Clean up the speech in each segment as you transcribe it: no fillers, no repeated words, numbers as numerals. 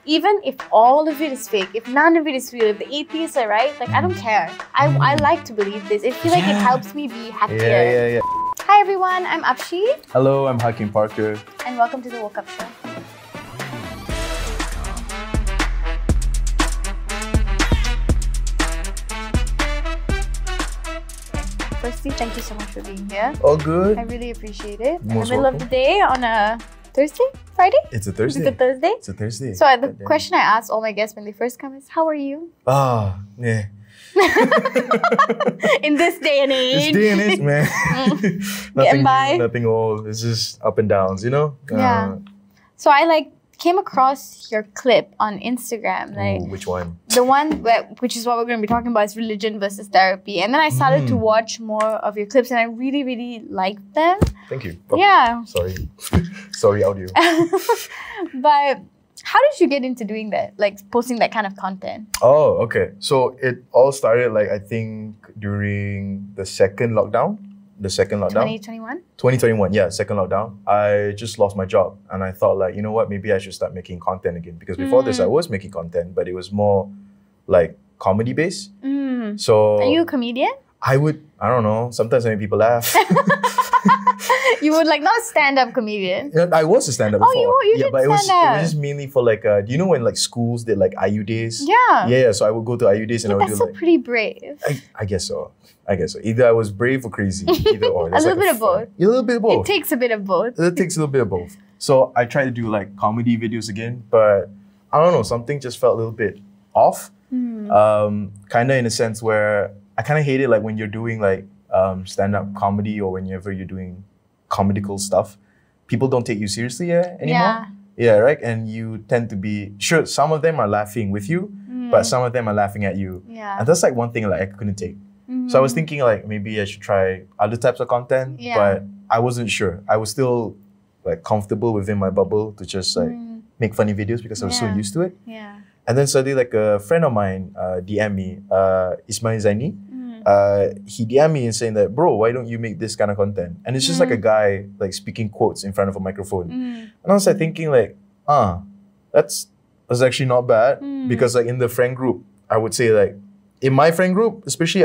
even if all of it is fake, if none of it is real, if the atheists are right, like I don't care. I like to believe this. I feel like it helps me be happier. Yeah. Hi everyone, I'm Apshi. Hello, I'm Hakim Parker. And welcome to the Woke Up Show. Firstly, thank you so much for being here. All good. I really appreciate it. In the Most middle welcome. of the day on a Thursday? Friday? It's a Thursday. It's a Thursday? It's a Thursday. So the question I ask all my guests when they first come is, how are you? Ah, yeah. In this day and age. This day and age, man. Getting by. New, nothing old. It's just up and downs, you know? Yeah. So I came across your clip on Instagram. Ooh, which one? The one which is what we're going to be talking about is religion versus therapy. And then I started to watch more of your clips and I really, really liked them. Thank you. Oh, yeah. Sorry. Sorry, audio. But how did you get into doing that? Like posting that kind of content? Oh, okay. So it all started I think during the second lockdown. 2021? 2021, yeah, second lockdown. I just lost my job and I thought you know what, maybe I should start making content again. Because before this, I was making content, but it was more comedy based. So... Are you a comedian? I don't know, sometimes I make people laugh. You would not stand-up comedian? I was a stand-up before. You did but it was stand-up. just mainly for do you know when schools did IU days? Yeah. Yeah, so I would go to IU days and I would that's do so pretty brave. I guess so. Either I was brave or crazy. Either or. A little bit of both. A little bit of both. It takes a bit of both. It takes a little bit of both. So I tried to do comedy videos again, but I don't know, something just felt a little bit off. Kind of in a sense where I kind of hate it when you're doing stand-up comedy or whenever you're doing comedical stuff, people don't take you seriously anymore. Yeah, right? And you tend to be, sure, some of them are laughing with you, but some of them are laughing at you. Yeah. And that's one thing I couldn't take. So I was thinking maybe I should try other types of content, but I wasn't sure. I was still comfortable within my bubble to just make funny videos because I was so used to it. Yeah. And then suddenly a friend of mine DM me, Ismail Zaini, he DM me and saying that, bro, why don't you make this kind of content? And it's just a guy speaking quotes in front of a microphone. And I was thinking that's actually not bad because in the friend group, I would say in my friend group, especially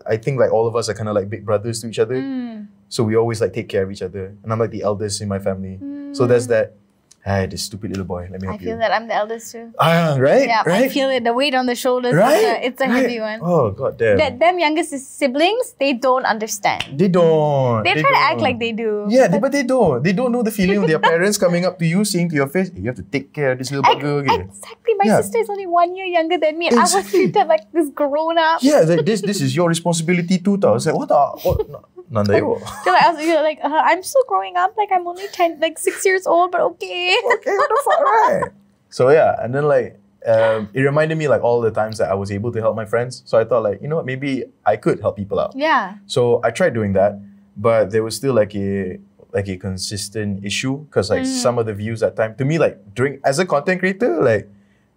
I think all of us are kind of big brothers to each other. So we always take care of each other. And I'm the eldest in my family. So there's that. Hey, this stupid little boy, let me help you. I feel that I'm the eldest too. Right? Yeah, right? I feel it. The weight on the shoulders, right? it's a heavy one. Oh, god damn. Them youngest siblings, they don't understand. They don't. They try to act like they do. Yeah, but they don't. They don't know the feeling of their parents coming up to you, saying to your face, hey, you have to take care of this little bugger. Exactly. My sister is only 1 year younger than me. And I was treated like this grown up. Yeah, this is your responsibility too. I was what? Nandayo. I'm still growing up. I'm only 6 years old, but okay. Okay, what the fuck, right? So yeah, and then it reminded me all the times that I was able to help my friends. So I thought you know what, maybe I could help people out. Yeah. So I tried doing that, but there was still a consistent issue because some of the views at time to me as a content creator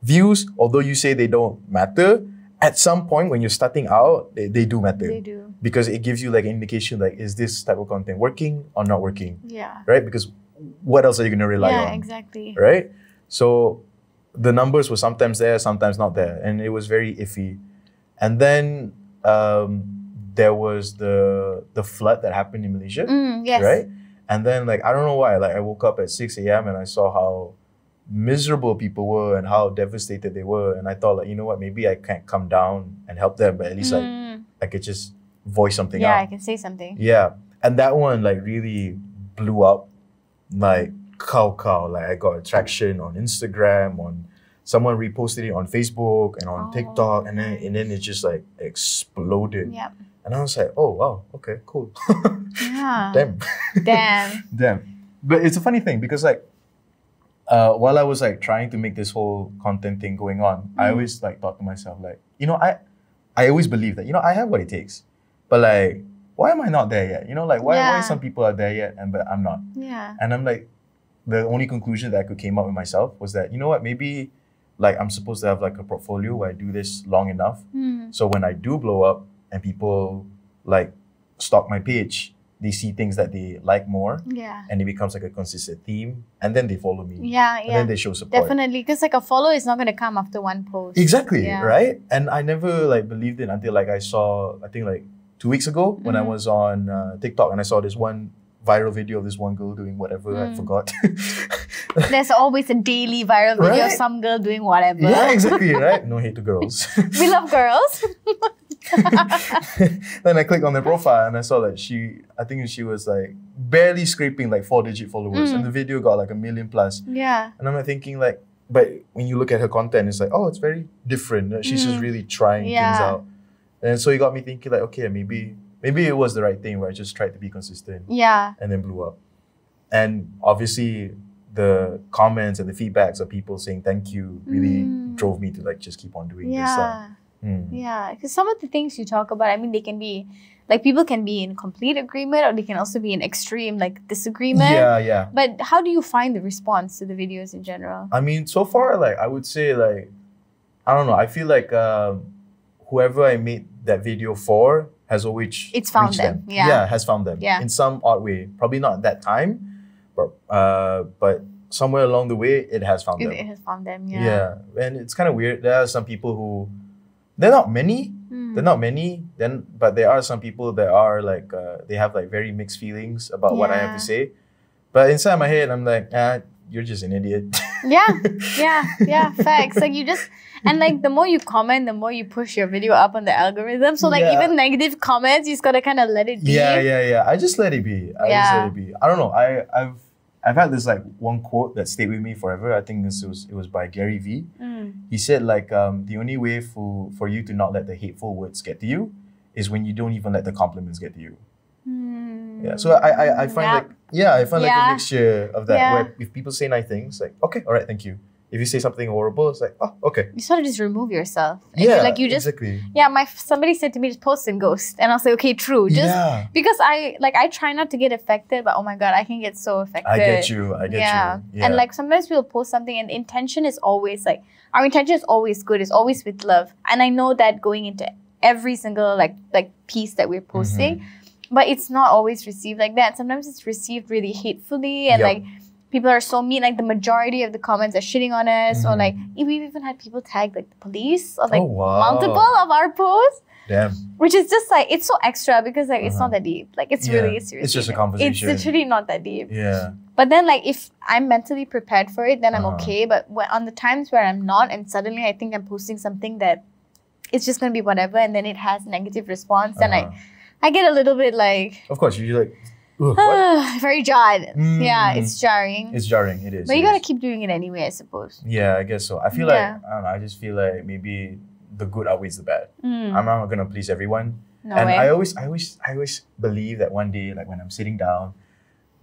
views, although you say they don't matter, at some point when you're starting out, they do matter. They do. Because it gives you an indication is this type of content working or not working? Yeah. Right? Because what else are you going to rely on? Yeah, exactly. Right? So the numbers were sometimes there, sometimes not there. And it was very iffy. And then there was the flood that happened in Malaysia. Yes. Right? And then I don't know why, I woke up at 6 a.m. and I saw how miserable people were and how devastated they were. And I thought you know what, maybe I can't come down and help them, but at least I could just voice something out. Yeah, I can say something. Yeah. And that one really blew up cow. I got attraction on Instagram, on someone reposted it on Facebook and on TikTok, and then it just exploded. Yeah. And I was oh wow, okay, cool. Yeah. Damn. But it's a funny thing because while I was trying to make this whole content thing going on, I always thought to myself you know, I always believe that I have what it takes, but why am I not there yet? Why some people are there yet but I'm not? Yeah. And I'm the only conclusion that I could came up with myself was that you know what, maybe I'm supposed to have a portfolio where I do this long enough, so when I do blow up and people stalk my page, they see things that they like more. Yeah. And it becomes like a consistent theme. And then they follow me. Yeah, And then they show support. Definitely. Because like a follow is not going to come after one post. Exactly, right? And I never like believed it until like I saw, I think like 2 weeks ago when I was on TikTok and I saw this one viral video of this one girl doing whatever, I forgot. There's always a daily viral video of some girl doing whatever. Yeah, exactly, right? No hate to girls. We love girls. Then I clicked on their profile and I saw that I think she was like barely scraping like 4-digit followers and the video got like 1 million plus. Yeah. And I'm like thinking like, but when you look at her content, it's like, oh, it's very different. She's just really trying things out. And so it got me thinking like, okay, maybe it was the right thing where I just tried to be consistent. Yeah. And then blew up. And obviously the comments and the feedbacks of people saying thank you really drove me to like just keep on doing this. Yeah, because some of the things you talk about, I mean, they can be, like people can be in complete agreement or they can also be in extreme like disagreement. Yeah. But how do you find the response to the videos in general? I mean, so far, like I would say like, I don't know, I feel like whoever I made that video for has always found reached them. Yeah, has found them. Yeah. In some odd way. Probably not at that time, but somewhere along the way, it has found them. It has found them, Yeah, and it's kind of weird. There are some people who, they're not many, but there are some people that are like, they have like very mixed feelings about what I have to say. But inside my head, I'm like, you're just an idiot. Yeah, facts. Like you just, and like the more you comment, the more you push your video up on the algorithm. So like even negative comments, you just gotta kind of let it be. Yeah. I just let it be. I just let it be. I don't know. I've had this like one quote that stayed with me forever. I think it was by Gary V. He said like the only way for you to not let the hateful words get to you is when you don't even let the compliments get to you. Yeah. So I find like a mixture of that where if people say nice things, like okay, all right, thank you. If you say something horrible, it's like, oh, okay. You sort of just remove yourself. You just, exactly. Yeah, somebody said to me, just post and ghost. And I was like, okay, true. Just because I try not to get affected, but oh my God, I can get so affected. I get you. Yeah. And like sometimes we'll post something and the intention is always like, our intention is always good. It's always with love. And I know that going into every single like piece that we're posting, but it's not always received like that. Sometimes it's received really hatefully and like, people are so mean, like the majority of the comments are shitting on us, or like we've even had people tag like the police or like multiple of our posts. Damn. Which is just like, it's so extra because like it's not that deep. Like it's really seriously. It's just a conversation. It's literally not that deep. Yeah. But then like if I'm mentally prepared for it, then I'm okay. But on the times where I'm not and suddenly I think I'm posting something that it's just going to be whatever and then it has negative response, then I get a little bit like... Of course, you're like... very jarred. Yeah, it's jarring. It's jarring, it is. But you gotta keep doing it anyway, I suppose. Yeah, I guess so. I feel like, I don't know, I just feel like maybe the good outweighs the bad. I'm not gonna please everyone. No and way. I always believe that one day, like when I'm sitting down,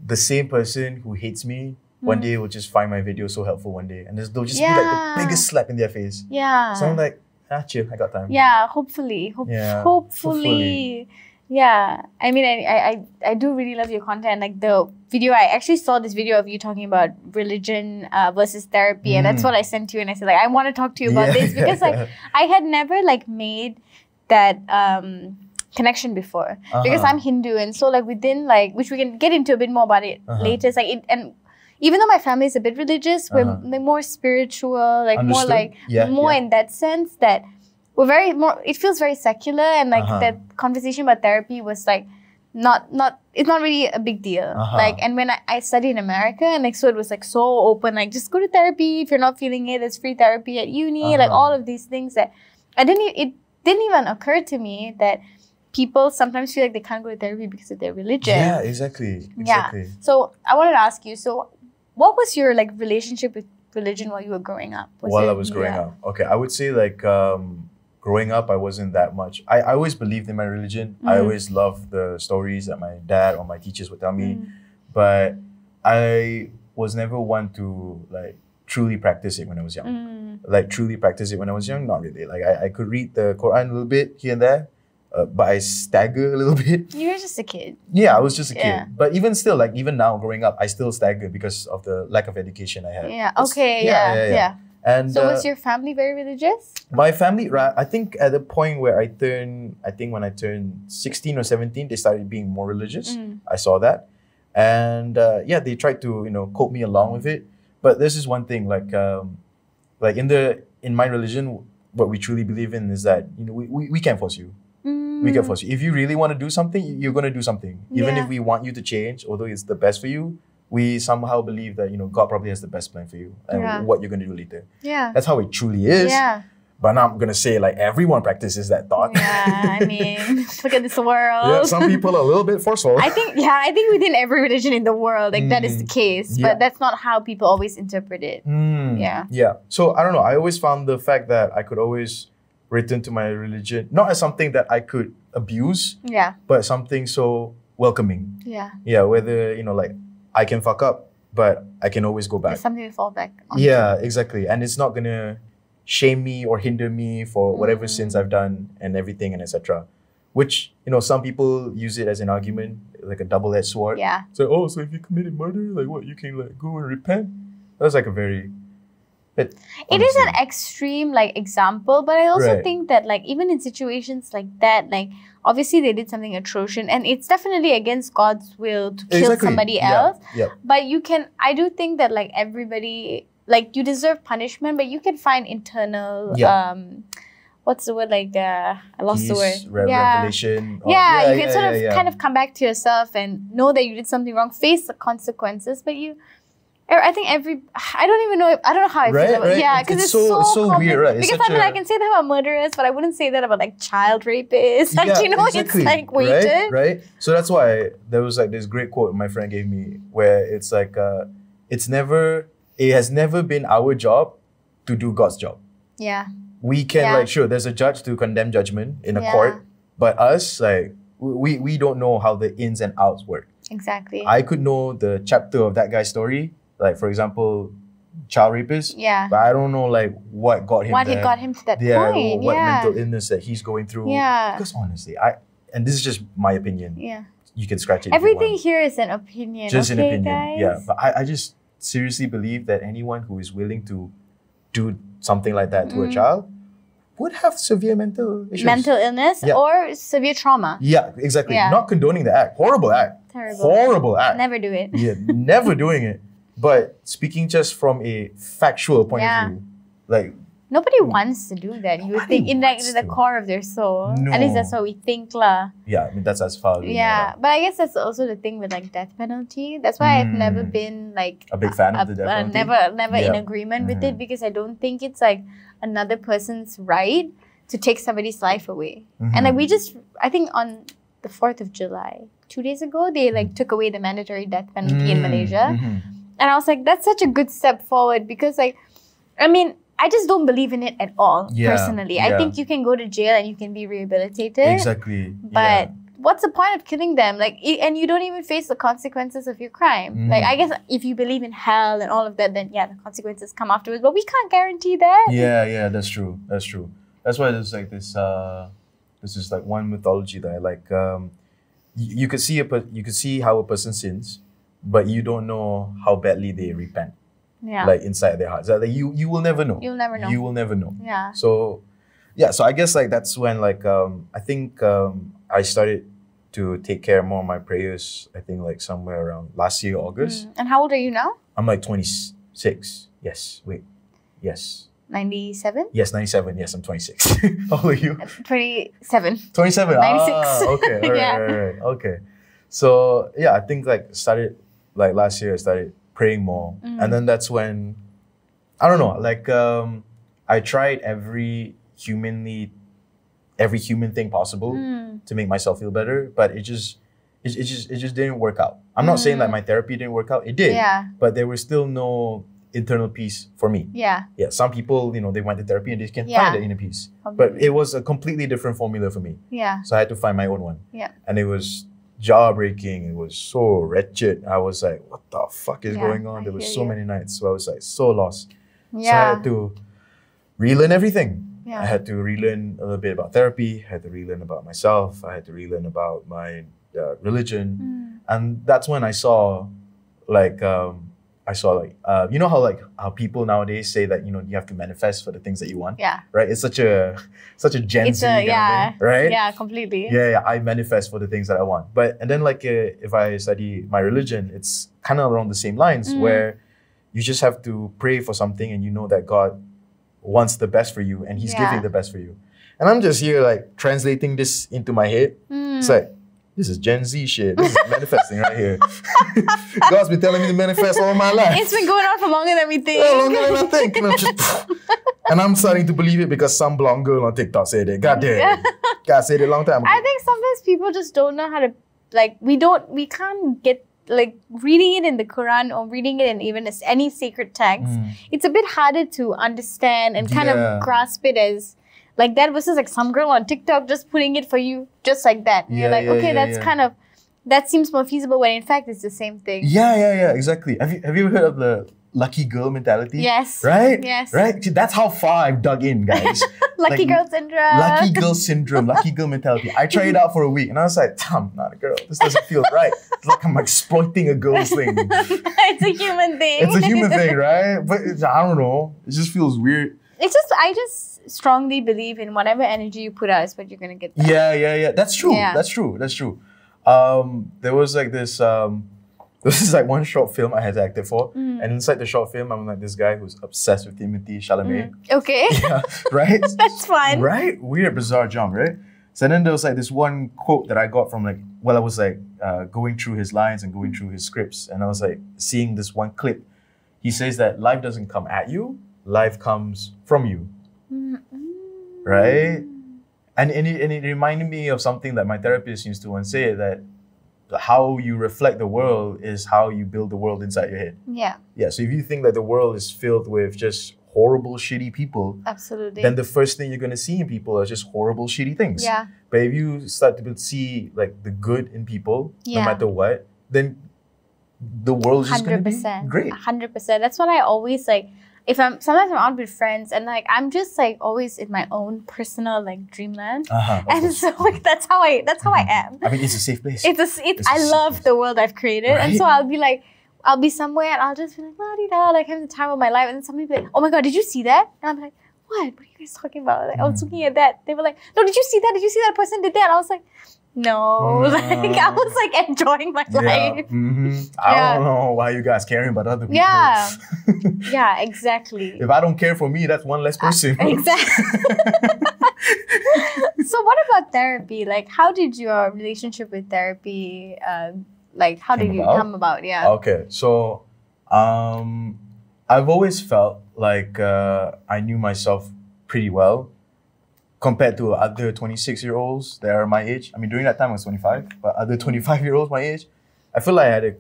the same person who hates me, one day will just find my video so helpful one day. And they'll just be like the biggest slap in their face. Yeah. So I'm like, chill, I got time. Yeah, hopefully. Hopefully. Yeah, I mean, I do really love your content. Like the video, I actually saw this video of you talking about religion versus therapy, and that's what I sent you. And I said, like, I want to talk to you about this because, like, I had never like made that connection before because I'm Hindu, and so like within like, which we can get into a bit more about it later. It's like and even though my family is a bit religious, we're more spiritual, like more like more in that sense that. We're it feels very secular and like that conversation about therapy was like it's not really a big deal. Like, and when I studied in America and like, so it was like so open, like just go to therapy if you're not feeling it, there's free therapy at uni, like all of these things that it didn't even occur to me that people sometimes feel like they can't go to therapy because of their religion. Yeah, exactly. Yeah. So I wanted to ask you, so what was your like relationship with religion while you were growing up? While I was growing up? Okay, I would say like, growing up, I wasn't that much. I always believed in my religion. I always loved the stories that my dad or my teachers would tell me. But I was never one to like truly practice it when I was young. Like truly practice it when I was young, not really. Like I could read the Quran a little bit here and there, but I stagger a little bit. You were just a kid. Yeah, I was just a kid. But even still, like even now growing up, I still stagger because of the lack of education I had. Yeah, okay, yeah. And So was your family very religious? my family, right? I think at the point where when I turned 16 or 17, they started being more religious. I saw that. And they tried to, cope me along with it. But this is one thing, like in my religion, what we truly believe in is that, we can't force you. We can force you. If you really want to do something, you're going to do something. Even if we want you to change, although it's the best for you, we somehow believe that, God probably has the best plan for you and what you're going to do later. Yeah. That's how it truly is. Yeah. But now I'm going to say, like, everyone practices that thought. Yeah, I mean, look at this world. Yeah, some people are a little bit forceful. I think within every religion in the world, like, that is the case. Yeah. But that's not how people always interpret it. Yeah. Yeah. So, I don't know. I always found the fact that I could always return to my religion, not as something that I could abuse, but something so welcoming. Yeah. Yeah, whether, like, I can fuck up, but I can always go back. There's something to fall back on. Yeah, exactly. And it's not going to shame me or hinder me for whatever sins I've done and everything and etc. Which, some people use it as an argument, like a double-edged sword. Yeah. So, so if you committed murder, like what, you can like go and repent? That's like a very... It is an extreme like example, but I also think that like even in situations like that, like obviously they did something atrocious and it's definitely against God's will to kill somebody else. Yeah. But I do think that like everybody, like you deserve punishment, but you can find internal what's the word, like I lost the word. Revelation. You can sort of kind of come back to yourself and know that you did something wrong, face the consequences, but I think I don't know how I feel about it. Yeah, because it's so weird, right? Because I can say that about murderers, but I wouldn't say that about like child rapists. Like, it's like weighted. Right? So that's why there was like this great quote my friend gave me where it's like, it has never been our job to do God's job. Yeah. We can sure, there's a judge to condemn judgment in a court, but us, like, we don't know how the ins and outs work. Exactly. I could know the chapter of that guy's story, like, for example, child rapist. Yeah. But I don't know, like, what got him there. What got him to that point. What mental illness that he's going through. Yeah. Because honestly, and this is just my opinion. Yeah. You can scratch it. Everything here is an opinion. Just an opinion. Guys? Yeah. But I just seriously believe that anyone who is willing to do something like that to a child would have severe mental issues. Mental illness or severe trauma. Yeah, exactly. Yeah. Not condoning the act. Horrible act. Terrible. Horrible act. Never do it. Yeah, never doing it. But speaking just from a factual point of view, like, nobody wants to do that. You would think in the core of their soul. No. At least that's what we think, lah. Yeah, I mean that's as far as we know. But I guess that's also the thing with like death penalty. That's why I've never been like a big fan of the death penalty. Never in agreement with it, because I don't think it's like another person's right to take somebody's life away. And like I think on the 4th of July, 2 days ago, they like took away the mandatory death penalty in Malaysia. And I was like, that's such a good step forward, because like, I mean, I just don't believe in it at all, personally. I think you can go to jail and you can be rehabilitated. Exactly. But what's the point of killing them? Like, and you don't even face the consequences of your crime. Like, I guess if you believe in hell and all of that, then the consequences come afterwards. But we can't guarantee that. Yeah, that's true. That's why there's like this is like one mythology that I like. You could see how a person sins, but you don't know how badly they repent. Yeah. Like inside their hearts. Like you will never know. You'll never know. You will never know. Yeah. So I guess like that's when like I think I started to take care more of my prayers, I think like somewhere around last year, August. And how old are you now? I'm like 26. Yes. Wait. Yes. 97? Yes, 97. Yes, I'm 26. How old are you? 27. 27. 96. Okay. All right. Okay. So I think like started like last year I started praying more. And then that's when, I don't know, like I tried every human thing possible to make myself feel better, but it just didn't work out. I'm not saying that my therapy didn't work out. It did. Yeah. But there was still no internal peace for me. Yeah. Yeah. Some people, they went to therapy and they can find the inner peace. Obviously. But it was a completely different formula for me. Yeah. So I had to find my own one. Yeah. And it was jaw-breaking. It was so wretched. I was like, what the fuck is going on? There were so many nights. So I was like so lost. Yeah. So I had to relearn everything. Yeah. I had to relearn a little bit about therapy. I had to relearn about myself. I had to relearn about my religion. And that's when I saw like I saw like you know how people nowadays say that you have to manifest for the things that you want. Yeah. Right. It's such a Gen Z kind of thing, right? Yeah, completely. Yeah. I manifest for the things that I want. And then like if I study my religion, it's kind of along the same lines where you just have to pray for something and you know that God wants the best for you and He's giving the best for you. And I'm just here like translating this into my head. It's like, this is Gen Z shit. This is manifesting right here. God's been telling me to manifest all my life. It's been going on for longer than we think. Yeah, longer than I think. And I'm starting to believe it because some blonde girl on TikTok said it. God damn. God said it a long time ago. I think sometimes people just don't know how to, like, we can't get, like, reading it in the Quran or reading it in even any sacred text. It's a bit harder to understand and kind of grasp it as like that versus like some girl on TikTok just putting it for you just like that. And you're like, okay, that's kind of, that seems more feasible when in fact it's the same thing. Yeah, exactly. Have you ever heard of the lucky girl mentality? Yes. Right? Yes. Right? See, that's how far I've dug in, guys. Lucky girl syndrome. Lucky girl syndrome, lucky girl mentality. I tried it out for a week and I was like, I'm not a girl. This doesn't feel right. It's like I'm exploiting a girl's thing. It's a human thing. It's a human thing, right? But I don't know. It just feels weird. I just strongly believe in whatever energy you put out is what you're going to get back. Yeah. That's true. Yeah. That's true. There was like this is like one short film I had to act for. And inside the short film, I'm like this guy who's obsessed with Timothy Chalamet. Okay. Yeah, right? That's fun. Right? Weird, bizarre jump, right? So then there was like this one quote that I got from like, while I was like going through his lines and going through his scripts. And I was like seeing this one clip. He says that life doesn't come at you, life comes from you. Right? And it reminded me of something that my therapist used to once say, that how you reflect the world is how you build the world inside your head. Yeah. Yeah. So if you think that the world is filled with just horrible, shitty people, absolutely, then the first thing you're going to see in people are just horrible, shitty things. Yeah. But if you start to see like the good in people, no matter what, then the world is just going to be great. 100%. That's what I always like. Sometimes I'm out with friends and like I'm just like always in my own personal like dreamland, and so like that's how I am. I mean, it's a safe place. I love the world I've created, and so I'll be somewhere and I'll just be like la-di-da, like having the time of my life, and then somebody will be like, oh my god, did you see that? And I'm like, what are you guys talking about? Like, I was looking at that. They were like, no, did you see that? Did you see that person did that? And I was like, no, like I was like enjoying my life. I don't know why you guys caring about other people. Yeah, yeah, exactly. If I don't care for me, that's one less person. Exactly. So what about therapy? Like, how did your relationship with therapy, like, how did you come about? Yeah. Okay, so I've always felt like I knew myself pretty well compared to other 26-year-olds that are my age. I mean, during that time I was 25, but other 25-year-olds my age, I feel like I had a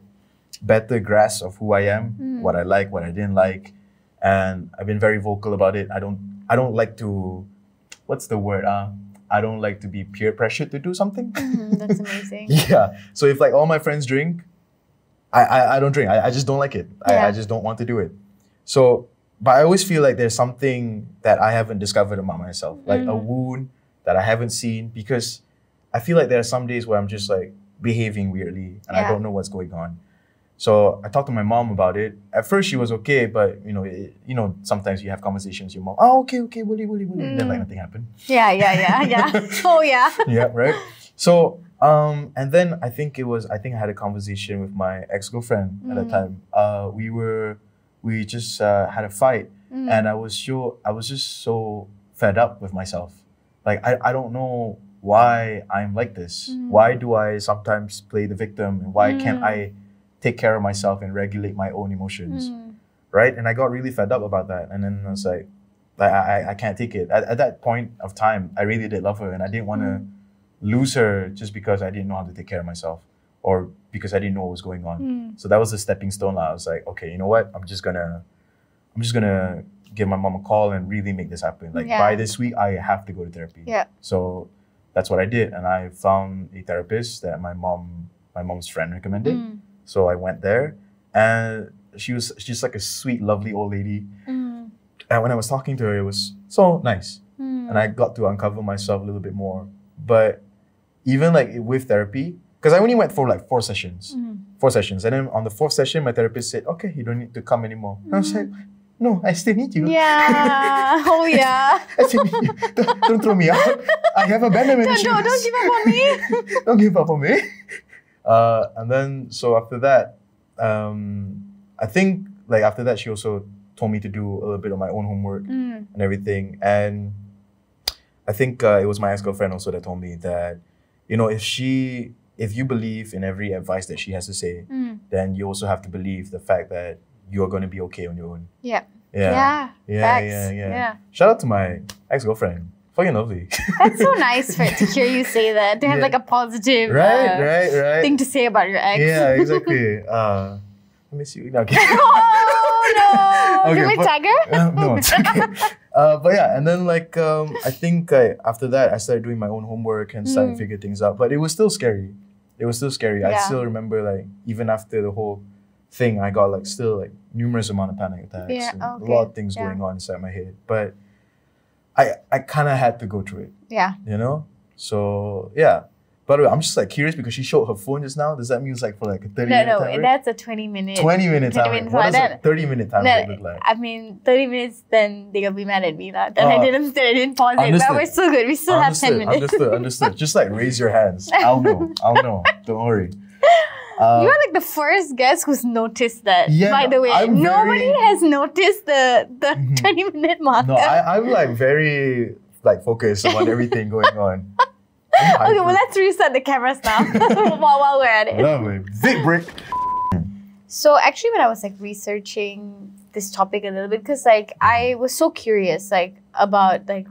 better grasp of who I am, what I like, what I didn't like, and I've been very vocal about it. I don't like to, what's the word? I don't like to be peer pressured to do something. That's amazing. Yeah. So if like all my friends drink, I don't drink. I just don't like it. I just don't want to do it. So, but I always feel like there's something that I haven't discovered about myself, like a wound that I haven't seen, because I feel like there are some days where I'm just like behaving weirdly and I don't know what's going on. So I talked to my mom about it. At first she was okay, but sometimes you have conversations with your mom. Oh, okay, bully. Then like nothing happened. Yeah. Oh yeah. Yeah, right. So and then I think I had a conversation with my ex-girlfriend at the time. We just had a fight, and I was just so fed up with myself. Like I don't know why I'm like this. Why do I sometimes play the victim, and why can't I take care of myself and regulate my own emotions, right? And I got really fed up about that, and then I was like I can't take it. At that point of time, I really did love her, and I didn't want to lose her just because I didn't know how to take care of myself, or because I didn't know what was going on. So that was a stepping stone. I was like, okay, you know what? I'm just gonna give my mom a call and really make this happen. Like by this week, I have to go to therapy. Yeah. So that's what I did, and I found a therapist that my mom's friend recommended. So I went there, and she's like a sweet, lovely old lady. And when I was talking to her, it was so nice, and I got to uncover myself a little bit more. But even like with therapy, because I only went for like 4 sessions. 4 sessions. And then on the 4th session, my therapist said, okay, you don't need to come anymore. And I was like, no, I still need you. Yeah. Oh, yeah. I still need you. Don't throw me out. I have abandonment issues. Don't give up on me. Don't give up on me. And then, so after that, I think like after that, she also told me to do a little bit of my own homework and everything. And I think it was my ex-girlfriend also that told me that, you know, if you believe in every advice that she has to say, then you also have to believe the fact that you're going to be okay on your own. Yeah. Yeah. Shout out to my ex-girlfriend. Fucking lovely. That's so nice to hear you say that. To have like a positive right. thing to say about your ex. Yeah, exactly. I miss you. Okay. Oh no! Okay, Did we tag her? No, it's okay. But yeah, and then like I think after that I started doing my own homework and started to figure things out. But it was still scary. Yeah. I still remember like even after the whole thing, I got like still like numerous amount of panic attacks and a lot of things going on inside my head. But I kind of had to go through it. Yeah. You know? So yeah. By the way, I'm just like curious because she showed her phone just now. Does that mean it's like for like a 30-minute time? No, that's a 20-minute. 20-minute time. What does a 30-minute time look like? I mean, 30 minutes, then they're going to be mad at me. Then I didn't pause it. But we're still good. We still have 10 minutes. Understood. Just like raise your hands. I'll know. Don't worry. You are like the first guest who's noticed that. Yeah, by the way, nobody has noticed the 20-minute marker. No, I'm like very like focused on everything going on. Okay, well let's restart the cameras now while we're at it. Lovely. Big break. So actually, when I was like researching this topic a little bit, because like I was so curious like about like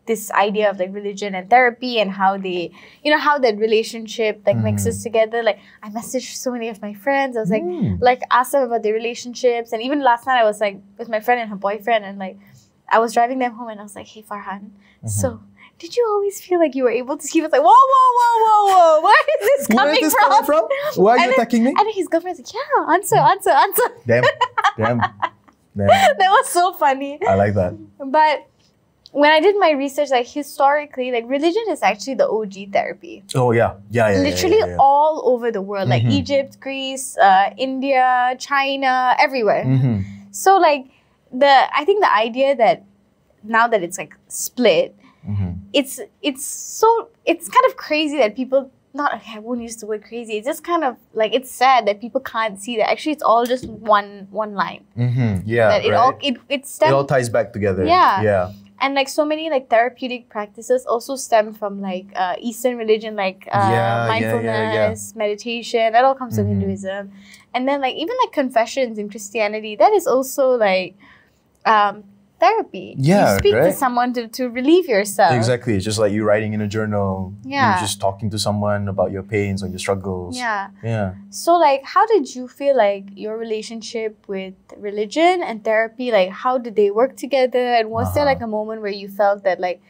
this idea of like religion and therapy and how they, you know, how that relationship like mixes together. Like I messaged so many of my friends. I was like asked them about their relationships, and even last night I was like with my friend and her boyfriend, and like I was driving them home, and I was like, hey Farhan, so did you always feel like you were able to? He was like, whoa, where is this coming from? Why are you attacking me? And then his girlfriend's like, yeah, answer. Damn. That was so funny. I like that. But when I did my research, like historically, like religion is actually the OG therapy. Oh yeah. Literally all over the world, like Egypt, Greece, India, China, everywhere. So like I think the idea that now that it's like split, it's kind of crazy that people, I won't use the word crazy, it's just kind of like, it's sad that people can't see that actually it's all just one line. Yeah, that it all ties back together. Yeah. And like so many like therapeutic practices also stem from like Eastern religion, like mindfulness, meditation, that all comes from Hinduism. And then like even like confessions in Christianity, that is also like therapy. Yeah, you speak to someone to relieve yourself. Exactly. It's just like you writing in a journal. Yeah. You're just talking to someone about your pains or your struggles. Yeah. So like, how did you feel like your relationship with religion and therapy, like how did they work together? And was there like a moment where you felt that like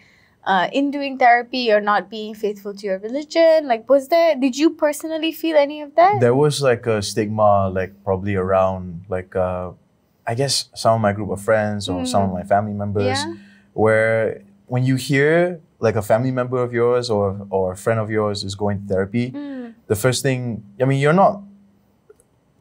in doing therapy, you're not being faithful to your religion? Like did you personally feel any of that? There was like a stigma, like probably around like, I guess some of my group of friends or some of my family members, where when you hear like a family member of yours or a friend of yours is going to therapy, the first thing, I mean, you're not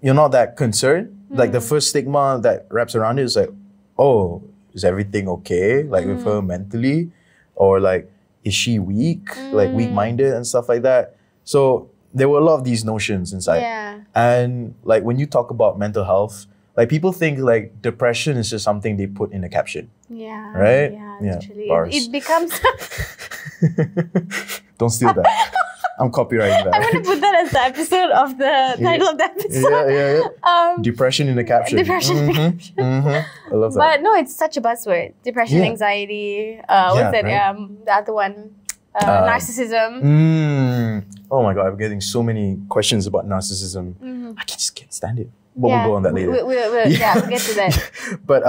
that concerned. Like the first stigma that wraps around it is like, oh, is everything okay? Like with her mentally? Or like, is she weak? Like weak-minded and stuff like that. So there were a lot of these notions inside. Yeah. And like when you talk about mental health, like people think like depression is just something they put in a caption. Yeah. Right? Yeah, literally. It becomes... Don't steal that. I'm copyrighting that. I'm going to put that as the episode of the title of the episode. Yeah. Depression in the caption. Depression in the caption. I love that. But no, it's such a buzzword. Depression, anxiety, what's that? Right? The other one. Narcissism. Oh my God, I'm getting so many questions about narcissism. I just can't stand it. But we'll go on that later. We'll get to that. But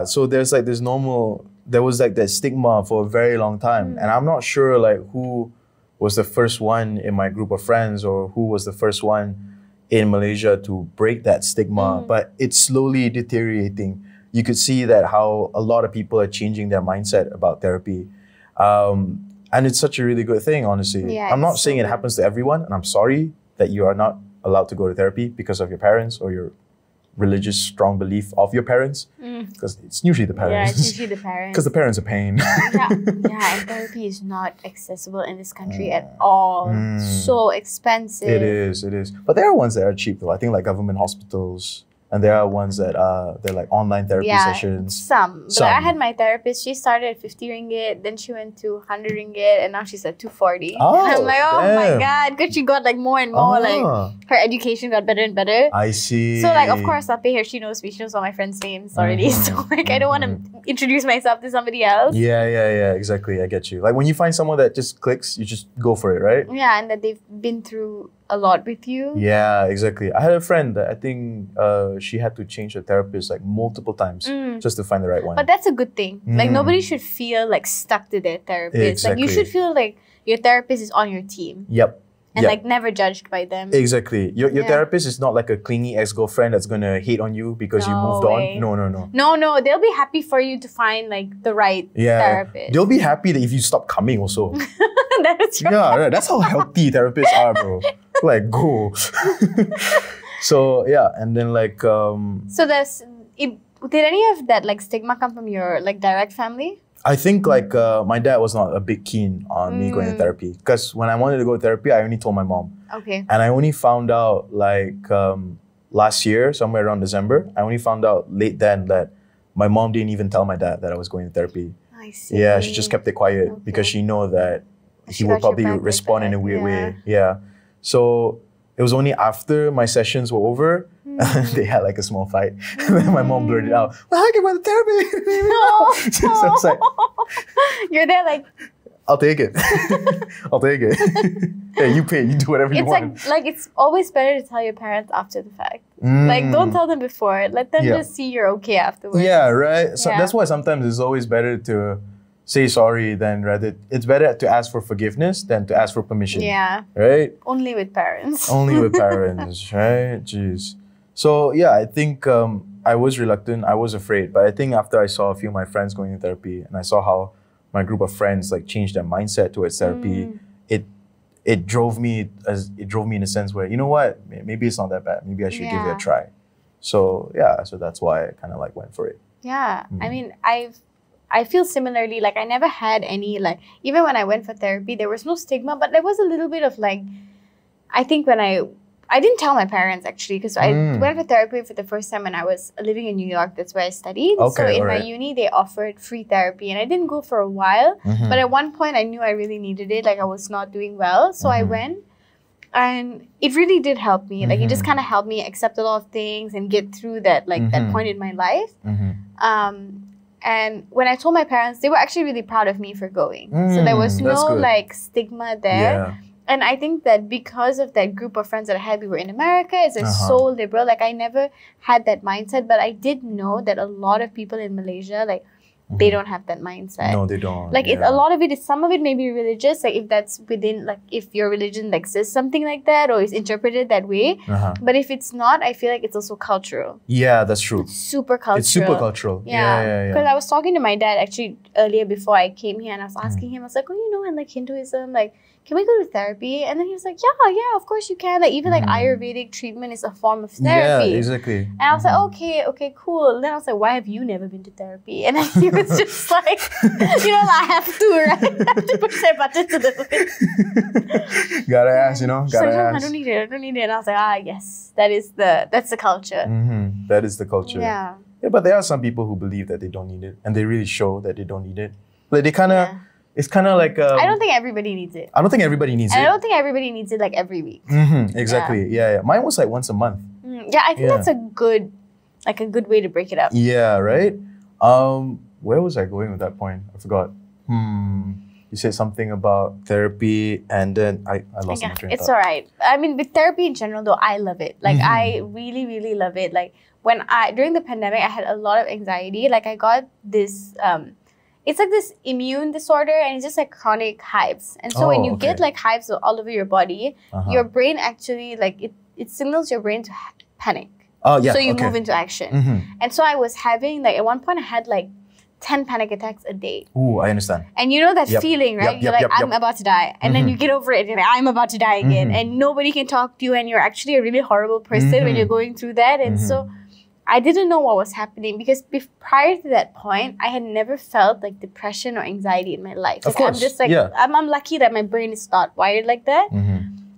so there's like there was like that stigma for a very long time. And I'm not sure like who was the first one in my group of friends or who was the first one in Malaysia to break that stigma, but it's slowly deteriorating. You could see that how a lot of people are changing their mindset about therapy. And it's such a really good thing, honestly. Yeah, I'm not it's saying so it good. happens to everyone, and I'm sorry that you are not allowed to go to therapy because of your parents or your religious strong belief of your parents. Because it's usually the parents. Yeah, it's usually the parents. Because the parents are paying. yeah, and therapy is not accessible in this country at all. So expensive. It is. But there are ones that are cheap though. I think like government hospitals. And there are ones that they're like online therapy sessions. Some. But I had my therapist, she started at 50 ringgit, then she went to 100 ringgit, and now she's at 240. Oh, and I'm like, oh damn. my God. Because she got like more and more, like her education got better and better. I see. So like, of course, I'll pay her. She knows me. She knows all my friends' names already. So like, I don't want to introduce myself to somebody else. Yeah, exactly. I get you. Like when you find someone that just clicks, you just go for it, right? Yeah, and that they've been through a lot with you. Yeah, exactly. I had a friend that I think she had to change her therapist like multiple times just to find the right one. But that's a good thing. Like nobody should feel like stuck to their therapist. Exactly. Like you should feel like your therapist is on your team. Yep. And like never judged by them. Exactly. Your therapist is not like a clingy ex-girlfriend that's gonna hate on you because you moved on. No. No, they'll be happy for you to find like the right therapist. They'll be happy that if you stop coming also. That's right. Yeah, right. That's how healthy therapists are, bro. Like go. So yeah, and then like So did any of that like stigma come from your like direct family? I think like my dad was not a big keen on me going to therapy because when I wanted to go to therapy, I only told my mom. Okay. And I only found out like last year, somewhere around December, I only found out late then that my mom didn't even tell my dad that I was going to therapy. I see. Yeah, she just kept it quiet because she know that he would probably respond in a weird way. Yeah. So it was only after my sessions were over, they had like a small fight. Then my mom blurted out, well, I can go to therapy. So I was like, you're there like, I'll take it. I'll take it. Yeah, you pay, you do whatever you want. It's like it's always better to tell your parents after the fact. Like don't tell them before. Let them just see you're okay afterwards. Yeah, right? So that's why sometimes it's always better to say sorry than rather, it's better to ask for forgiveness than to ask for permission. Yeah. Right? Only with parents. Only with parents, right? Jeez. So yeah, I think I was reluctant, I was afraid, but I think after I saw a few of my friends going to therapy and I saw how my group of friends like changed their mindset towards therapy, it drove me in a sense where, you know what, maybe it's not that bad. Maybe I should give it a try. So yeah, so that's why I kind of like went for it. Yeah. I mean, I feel similarly, like I never had any, like, even when I went for therapy, there was no stigma, but there was a little bit of like, I think when I didn't tell my parents actually, because I went for therapy for the first time when I was living in New York. That's where I studied. Okay, so in my uni, they offered free therapy and I didn't go for a while. But at one point, I knew I really needed it. Like I was not doing well. So I went and it really did help me. Like it just kind of helped me accept a lot of things and get through that, like that point in my life. And when I told my parents, they were actually really proud of me for going. So there was no like stigma there. Yeah. And I think that because of that group of friends that I had, we were in America, they're so liberal. Like I never had that mindset, but I did know that a lot of people in Malaysia, like they don't have that mindset. No, they don't. Like a lot of it is, some of it may be religious, like if that's within, like if your religion like says something like that or is interpreted that way. But if it's not, I feel like it's also cultural. Yeah, that's true. It's super cultural. It's super cultural. Yeah. Because I was talking to my dad actually earlier before I came here and I was asking him, I was like, oh, you know, and like Hinduism, like, can we go to therapy? And then he was like, yeah, of course you can. Like even like Ayurvedic treatment is a form of therapy. Yeah, exactly. And I was like, okay, cool. And then I was like, why have you never been to therapy? And then he was just like, you know, I have to, right? I have to push their buttons a little bit. Gotta ask, you know? Gotta ask. I don't need it. And I was like, yes, that's the culture. That is the culture. Yeah. Yeah, but there are some people who believe that they don't need it. And they really show that they don't need it. Like they kind of... It's kind of like... I don't think everybody needs it. I don't think everybody needs it. I don't think everybody needs it like every week. Exactly. Yeah. Mine was like once a month. Yeah, I think that's a good way to break it up. Yeah, right? Where was I going with that point? I forgot. You said something about therapy and then I lost my train of thought. It's all right. I mean, with therapy in general though, I love it. Like I really, really love it. Like during the pandemic, I had a lot of anxiety. Like I got this... it's like this immune disorder and it's just like chronic hives. And so when you get like hives all over your body, your brain actually like it signals your brain to panic. Oh, yeah. So you move into action. And so I was having like at one point I had like 10 panic attacks a day. Ooh, I understand. And you know that feeling, right? Yep, you're yep, like, yep, I'm about to die. And then you get over it. You're like, I'm about to die again. And nobody can talk to you. And you're actually a really horrible person when you're going through that. And so I didn't know what was happening because prior to that point, I had never felt like depression or anxiety in my life. Of course. I'm just like, I'm lucky that my brain is not wired like that.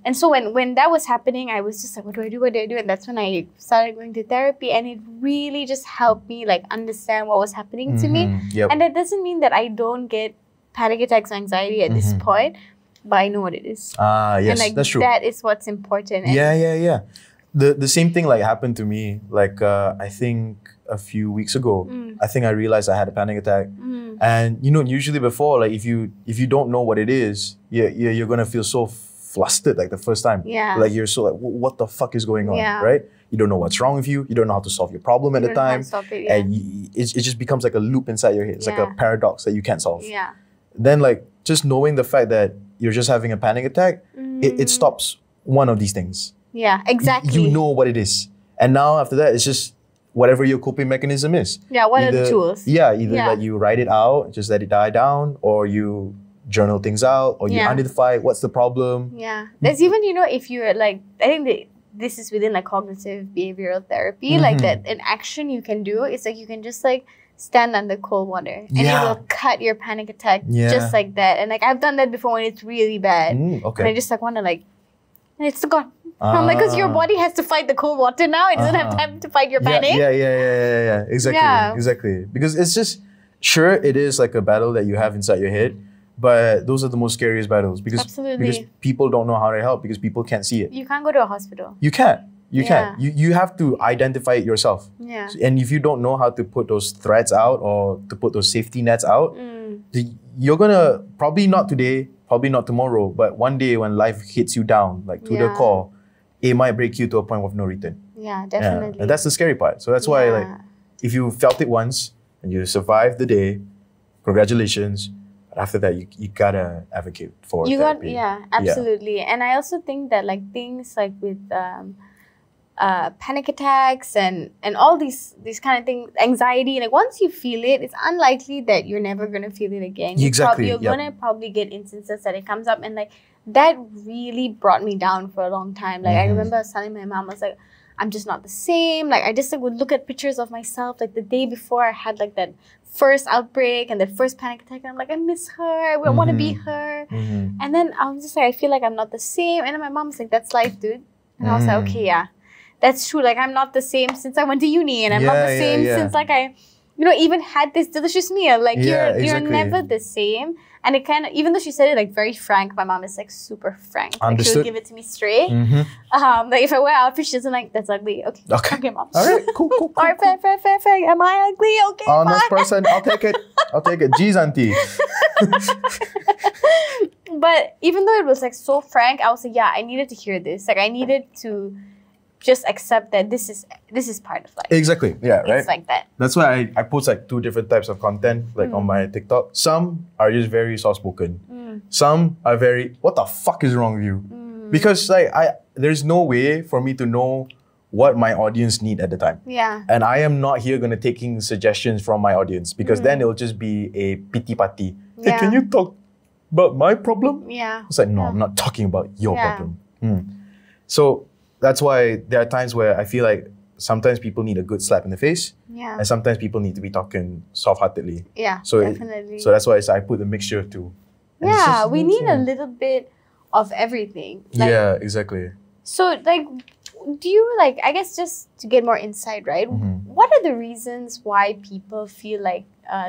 And so when that was happening, I was just like, what do I do? What do I do? And that's when I started going to therapy. And it really just helped me like understand what was happening to me. And that doesn't mean that I don't get panic attacks or anxiety at this point, but I know what it is. Yes, and like, that's true. that is what's important. And Yeah. The same thing like happened to me. Like I think a few weeks ago, I think I realized I had a panic attack. And you know, usually before, like if you don't know what it is, you're gonna feel so flustered like the first time. Like you're so like, what the fuck is going on, right? You don't know what's wrong with you. You don't know how to solve your problem at the time. And it just becomes like a loop inside your head. It's like a paradox that you can't solve. Then like just knowing the fact that you're just having a panic attack, it stops one of these things. Yeah, exactly. You know what it is. And now after that, it's just whatever your coping mechanism is. Yeah, what are the tools? Yeah, either like you write it out, just let it die down, or you journal things out, or you identify what's the problem. Yeah. There's even, you know, if you're like, I think this is within like cognitive behavioral therapy, like that an action you can do is like you can just like stand under cold water and it will cut your panic attack just like that. And like I've done that before when it's really bad. And I just like want to like, and it's gone. I'm like, because your body has to fight the cold water now. It doesn't have time to fight your panic. Yeah. Exactly. Because it's just, sure, it is like a battle that you have inside your head, but those are the most scariest battles because people don't know how to help because people can't see it. You can't go to a hospital. You can't. You have to identify it yourself. And if you don't know how to put those threads out or to put those safety nets out, you're gonna, probably not today, probably not tomorrow, but one day when life hits you down, like to the core, it might break you to a point of no return. Yeah, definitely. And that's the scary part. So that's why, like, if you felt it once and you survived the day, congratulations. But after that, you gotta advocate for therapy. Absolutely. And I also think that like things like with panic attacks and all these kind of things, anxiety, like once you feel it, it's unlikely that you're never gonna feel it again. You're gonna probably get instances that it comes up, and like that really brought me down for a long time. Like I remember I was telling my mom, I was like, I'm just not the same. Like I just like would look at pictures of myself like the day before I had like that first outbreak and that first panic attack, and I'm like, I miss her, I want to be her. And then I was just like, I feel like I'm not the same. And then my mom was like, that's life, dude. And I was like, okay, yeah, that's true. Like I'm not the same since I went to uni, and I'm not the same since like I, you know, even had this delicious meal. Like you're never the same. And it kind of, even though she said it like very frank, my mom is like super frank. Like she'll give it to me straight. Like if I wear outfit, she doesn't like, that's ugly. Okay, mom. All right, cool. All right, fair. Am I ugly? Okay, honest person, I'll take it. Jeez, auntie. But even though it was like so frank, I was like, yeah, I needed to hear this. Like I needed to just accept that this is part of life. Exactly. Yeah, right? It's like that. That's why I post like 2 different types of content like on my TikTok. Some are just very soft-spoken. Some are very, what the fuck is wrong with you? Because like there's no way for me to know what my audience need at the time. Yeah. And I am not here gonna taking suggestions from my audience because then it'll just be a pity party. Hey, can you talk about my problem? Yeah. It's like, no, I'm not talking about your problem. So that's why there are times where I feel like sometimes people need a good slap in the face. Yeah. And sometimes people need to be talking soft-heartedly. Yeah, so definitely. So that's why I put the mixture of two. Yeah, we need a little bit of everything. Like, yeah, exactly. So like, do you like, I guess just to get more insight, right? What are the reasons why people feel like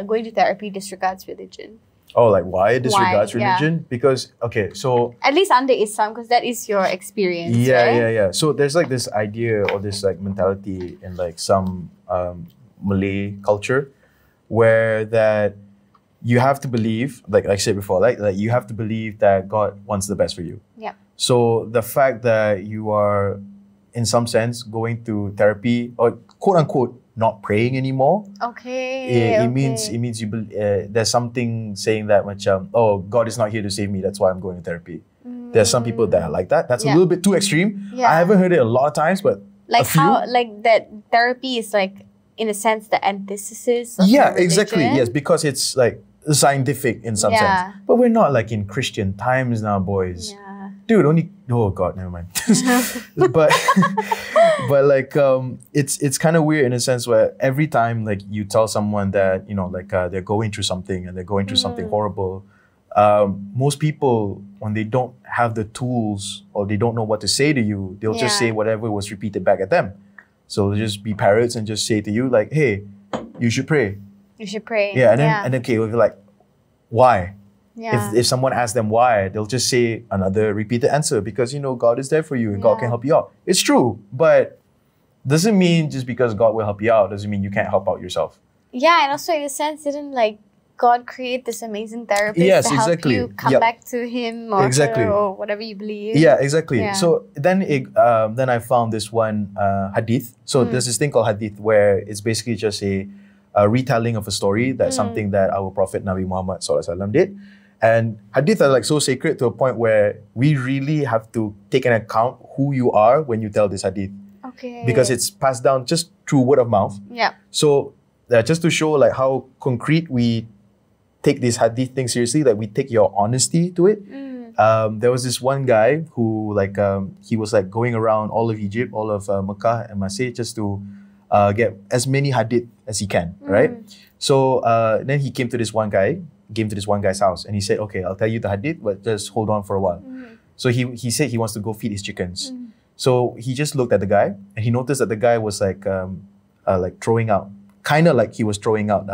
going to therapy disregards religion? Oh, like why disregards religion? Because, okay, so... At least under Islam, because that is your experience, right? Yeah. So there's like this idea or this like mentality in like some Malay culture where that you have to believe, like I said before, like you have to believe that God wants the best for you. Yeah. So the fact that you are, in some sense, going to therapy or quote unquote not praying anymore. It means you there's something saying that macam, oh, God is not here to save me, that's why I'm going to therapy. There's some people that are like that. That's a little bit too extreme. I haven't heard it a lot of times, but like how like that therapy is like in a sense, the antithesis of Yeah, the exactly. religion. Yes, because it's like scientific in some sense. But we're not like in Christian times now, boys. Yeah. Dude, oh God, never mind. but like it's kind of weird in a sense where every time like you tell someone that, you know, like they're going through something and they're going through something horrible, most people, when they don't have the tools or they don't know what to say to you, they'll just say whatever was repeated back at them. So they'll just be parrots and just say to you like, hey, you should pray. You should pray. Yeah, and then okay, we'll be like, why? Yeah. If someone asks them why, they'll just say another repeated answer because, you know, God is there for you and God can help you out. It's true, but doesn't mean just because God will help you out, doesn't mean you can't help out yourself. Yeah, and also in a sense, didn't like God create this amazing therapist to help you come back to Him or her or whatever you believe? Yeah, exactly. Yeah. So then I found this one hadith. So there's this thing called hadith where it's basically just a retelling of a story that's something that our Prophet Nabi Muhammad SAW did. And hadith are like so sacred to a point where we really have to take into account who you are when you tell this hadith. Okay. Because it's passed down just through word of mouth. Yeah. So just to show like how concrete we take this hadith thing seriously, like we take your honesty to it. There was this one guy who like he was like going around all of Egypt, all of Mecca and Masih just to get as many hadith as he can, right? So then he came to this one guy's house and he said, okay, I'll tell you the hadith, but just hold on for a while. So he said he wants to go feed his chickens. So he just looked at the guy and he noticed that the guy was like throwing out, kind of like he was throwing out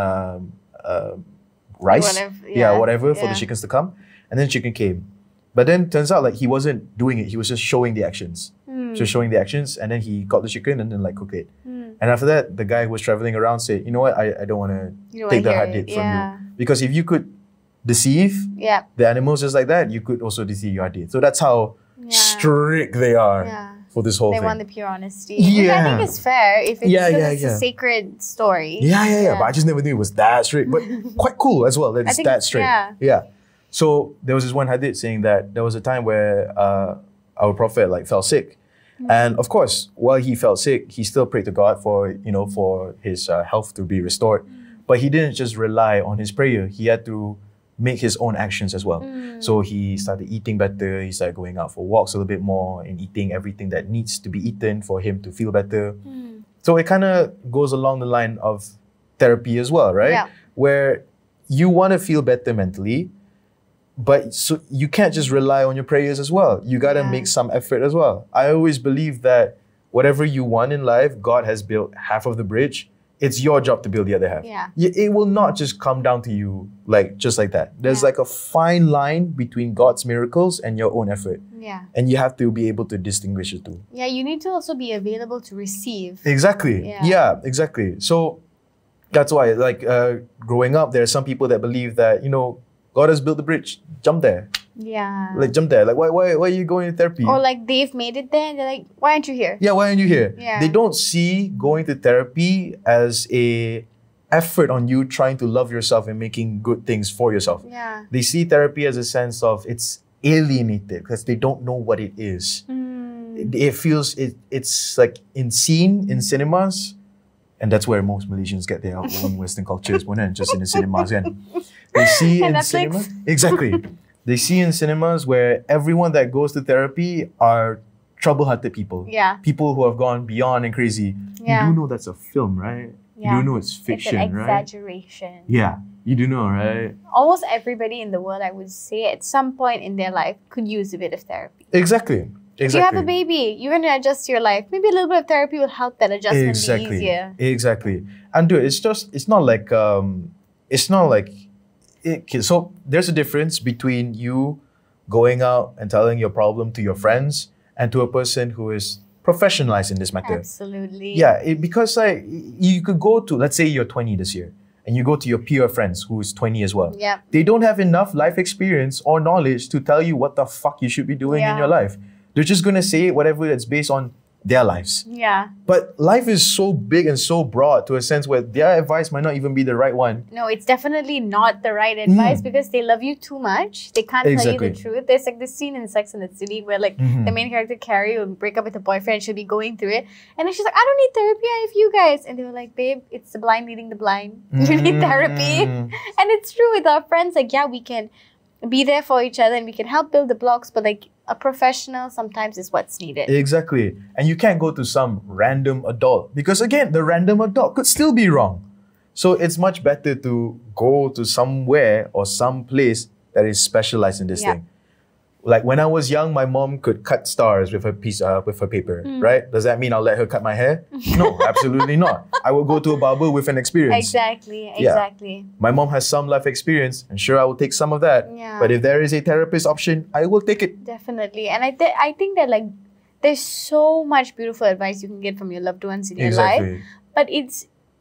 rice, whatever for the chickens to come. And then chicken came. But then turns out like he wasn't doing it, he was just showing the actions. Just showing the actions, and then he got the chicken and then like cooked it. And after that, the guy who was traveling around said, you know what, I don't want to take the hadith from you. Because if you could deceive the animals just like that, you could also deceive your hadith. So that's how strict they are for this whole thing. They want the pure honesty. Which I think is fair if it's, it's a sacred story. But I just never knew it was that strict. But quite cool as well that it's that strict. Yeah. So there was this one hadith saying that there was a time where our Prophet like fell sick. And of course, while he felt sick, he still prayed to God for, you know, for his health to be restored. But he didn't just rely on his prayer. He had to make his own actions as well. So he started eating better. He started going out for walks a little bit more and eating everything that needs to be eaten for him to feel better. So it kind of goes along the line of therapy as well, right? Yeah. Where you want to feel better mentally, but so you can't just rely on your prayers as well. You got to make some effort as well. I always believe that whatever you want in life, God has built half of the bridge. It's your job to build the other half. It will not just come down to you like just like that. There's like a fine line between God's miracles and your own effort. And you have to be able to distinguish the two. You need to also be available to receive. Exactly. Yeah, exactly. So that's why like growing up, there are some people that believe that, you know, God has built the bridge, jump there. Like jump there. Like why are you going to therapy? Or like they've made it there and they're like, why aren't you here? Yeah, why aren't you here? They don't see going to therapy as a effort on you trying to love yourself and making good things for yourself. They see therapy as a sense of it's alienated because they don't know what it is. It feels it's like seen in cinemas. And that's where most Malaysians get their own Western cultures, and just in the cinemas. They see in cinemas. Exactly. They see in cinemas where everyone that goes to therapy are trouble-hearted people. People who have gone beyond and crazy. You do know that's a film, right? You do know it's fiction, it's an right? exaggeration. Yeah, you do know, right? Almost everybody in the world, I would say, at some point in their life could use a bit of therapy. Exactly. If you have a baby, you're going to adjust your life. Maybe a little bit of therapy will help that adjustment be easier. Exactly. And dude, it's not like so there's a difference between you going out and telling your problem to your friends and to a person who is professionalized in this matter. Absolutely. Yeah, because like you could go to, let's say you're 20 this year, and you go to your peer friends who is 20 as well. They don't have enough life experience or knowledge to tell you what the fuck you should be doing in your life. They're just going to say whatever that's based on their lives. Yeah. But life is so big and so broad to a sense where their advice might not even be the right one. No, it's definitely not the right advice because they love you too much. They can't tell you the truth. There's like this scene in Sex and the City where like the main character Carrie will break up with her boyfriend and she'll be going through it. And then she's like, I don't need therapy, I have you guys. And they were like, babe, it's the blind leading the blind. You need therapy. And it's true with our friends. Like, yeah, we can be there for each other and we can help build the blocks, but like a professional sometimes is what's needed. Exactly. And you can't go to some random adult because again, the random adult could still be wrong. So it's much better to go to somewhere or some place that is specialized in this thing. Like when I was young, my mom could cut stars with her with her paper, right? Does that mean I'll let her cut my hair? No, absolutely not. I will go to a barber with an experience. Exactly. My mom has some life experience, and sure, I will take some of that. Yeah. But if there is a therapist option, I will take it. Definitely. And I think that like there's so much beautiful advice you can get from your loved ones in your life. But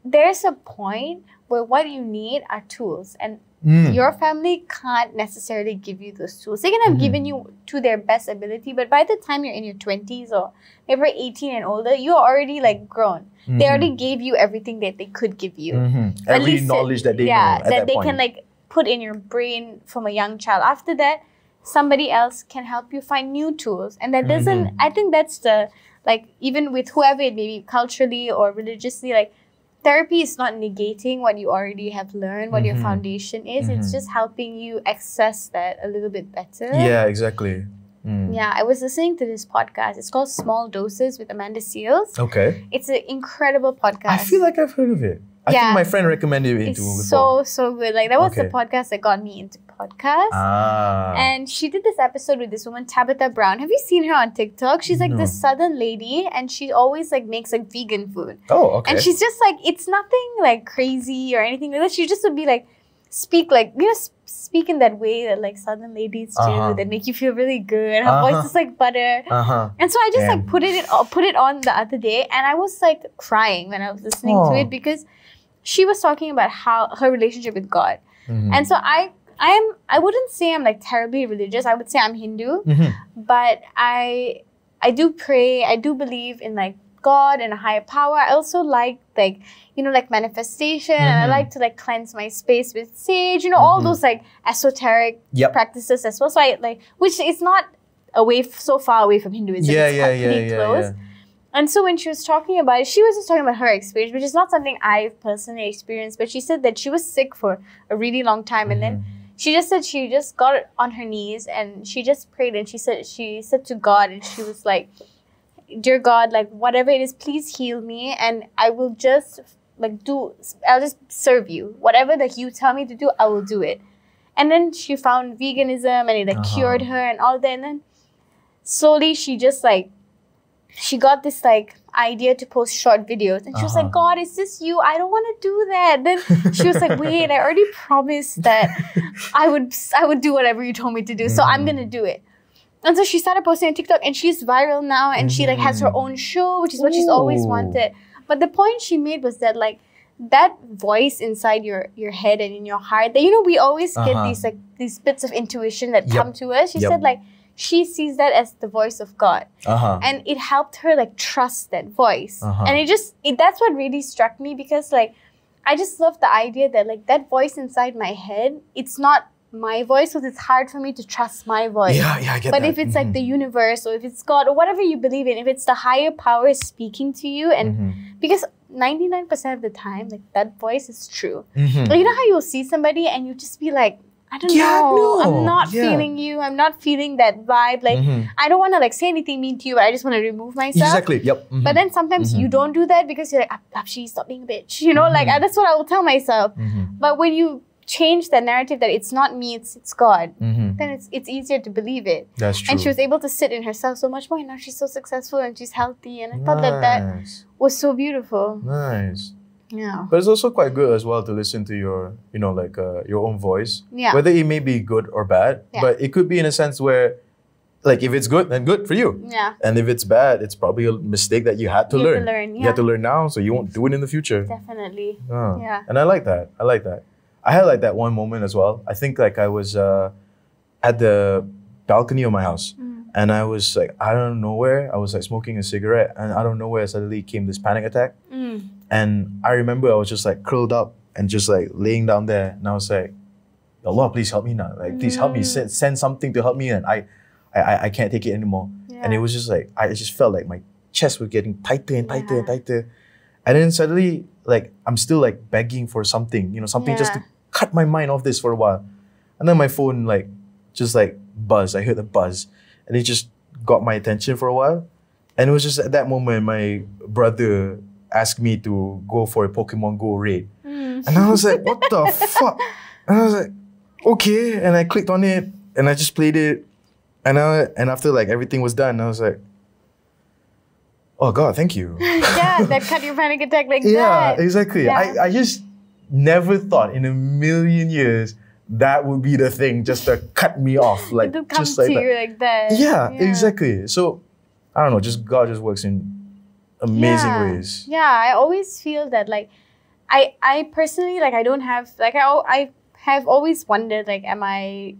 there's a point where what you need are tools. And your family can't necessarily give you those tools. They can have given you to their best ability, but by the time you're in your 20s or maybe 18 and older, you're already like grown. They already gave you everything that they could give you. Every knowledge that they know at that they point. can like put in your brain from a young child. After that, somebody else can help you find new tools. And that doesn't, I think that's the, like, even with whoever it may be, culturally or religiously, like, therapy is not negating what you already have learned, what your foundation is. It's just helping you access that a little bit better. Yeah, exactly. Yeah, I was listening to this podcast. It's called Small Doses with Amanda Seales. Okay. It's an incredible podcast. I feel like I've heard of it. I think my friend recommended it before. So good. Like that was the podcast that got me into podcasts. And she did this episode with this woman, Tabitha Brown. Have you seen her on TikTok? She's like this southern lady and she always like makes like vegan food. Oh, okay. And she's just like, it's nothing like crazy or anything like that. She just would be like, speak like, you know, speak in that way that like southern ladies do that make you feel really good. Her voice is like butter. And so I just like put it on the other day and I was like crying when I was listening to it because she was talking about how her relationship with God. And so I wouldn't say I'm like terribly religious. I would say I'm Hindu. But I do pray. I do believe in like God and a higher power. I also like you know, like manifestation and I like to like cleanse my space with sage, you know, all those like esoteric practices as well. So I like, which is not so far away from Hinduism. It's pretty close. And so when she was talking about it, she was just talking about her experience, which is not something I've personally experienced, but she said that she was sick for a really long time. And then she just said she just got on her knees and she just prayed and she said to God and she was like, dear God, like whatever it is, please heal me and I will just I'll just serve you. Whatever that you tell me to do, I will do it. And then she found veganism and it like cured her and all that. And then slowly she just like, she got this like idea to post short videos and she was like, God, is this you? I don't want to do that. Then she was like, wait, I already promised that I would do whatever you told me to do. So I'm going to do it. And so she started posting on TikTok and she's viral now and she like has her own show, which is what she's always wanted. But the point she made was that like that voice inside your head and in your heart that, you know, we always get these bits of intuition that come to us. She said like, she sees that as the voice of God. And it helped her like trust that voice. And that's what really struck me because like, I just love the idea that like that voice inside my head, it's not my voice because it's hard for me to trust my voice. Yeah, I get but that. If it's like the universe or if it's God or whatever you believe in, if it's the higher power speaking to you and because 99% of the time, like that voice is true. Like, you know how you'll see somebody and you just be like, I don't know. I'm not feeling you. I'm not feeling that vibe. Like, I don't want to like say anything mean to you, but I just want to remove myself. Exactly. Yep. But then sometimes you don't do that because you're like, Apshi, stop being a bitch. You know, like that's what I will tell myself. But when you change the narrative that it's not me, it's God, then it's easier to believe it. That's true. And she was able to sit in herself so much more. And now she's so successful and she's healthy. And I thought that was so beautiful. Nice. Yeah. But it's also quite good as well to listen to your, you know, like your own voice. Yeah. Whether it may be good or bad, but it could be in a sense where, like, if it's good, then good for you. Yeah. And if it's bad, it's probably a mistake that you had to learn. You have to learn now, so you won't do it in the future. Definitely. Yeah. And I like that. I had like that one moment as well. I think like I was at the balcony of my house. And I was like, out of nowhere, I was like smoking a cigarette, and out of nowhere, suddenly came this panic attack. And I remember I was just like curled up and just like laying down there, and I was like, Allah, please help me now. Like, please help me. Send something to help me, and I can't take it anymore. Yeah. And it was just like, I just felt like my chest was getting tighter and tighter and tighter. And then suddenly, like, I'm still like begging for something, you know, something just to cut my mind off this for a while. And then my phone like just like buzzed. I heard a buzz, and it just got my attention for a while. And it was just at that moment my brother asked me to go for a Pokemon Go raid. And I was like, what the fuck? And I was like, okay. And I clicked on it and I just played it. And after like everything was done, I was like, oh God, thank you. Yeah, that cut your panic attack like that. Yeah, exactly. Yeah. I just never thought in a million years that would be the thing just to cut me off. Like, It'll come just to like you that. like that. Yeah, exactly. So, I don't know, just God just works in amazing ways. Yeah, I always feel that like, I personally, like, I don't have, like, I have always wondered, like, am I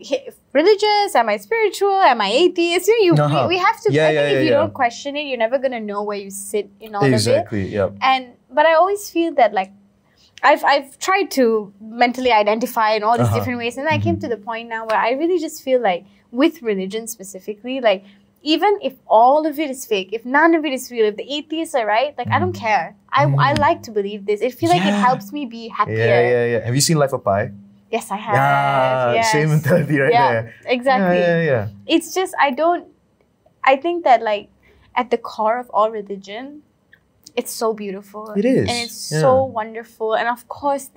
religious? Am I spiritual? Am I atheist? You know, we have to, I think if you don't question it, you're never going to know where you sit in all of it. Exactly, yeah. But I always feel that, like, I've tried to mentally identify in all these different ways, and then I came to the point now where I really just feel like, with religion specifically, like, even if all of it is fake, if none of it is real, if the atheists are right, like, I don't care. I like to believe this. I feel like it helps me be happier. Yeah. Have you seen Life of Pi? Yes, I have. Yeah, yes. same mentality right there. Exactly. Yeah. It's just, I think that, like, at the core of all religion, it's so beautiful. It is. And it's so wonderful. And of course,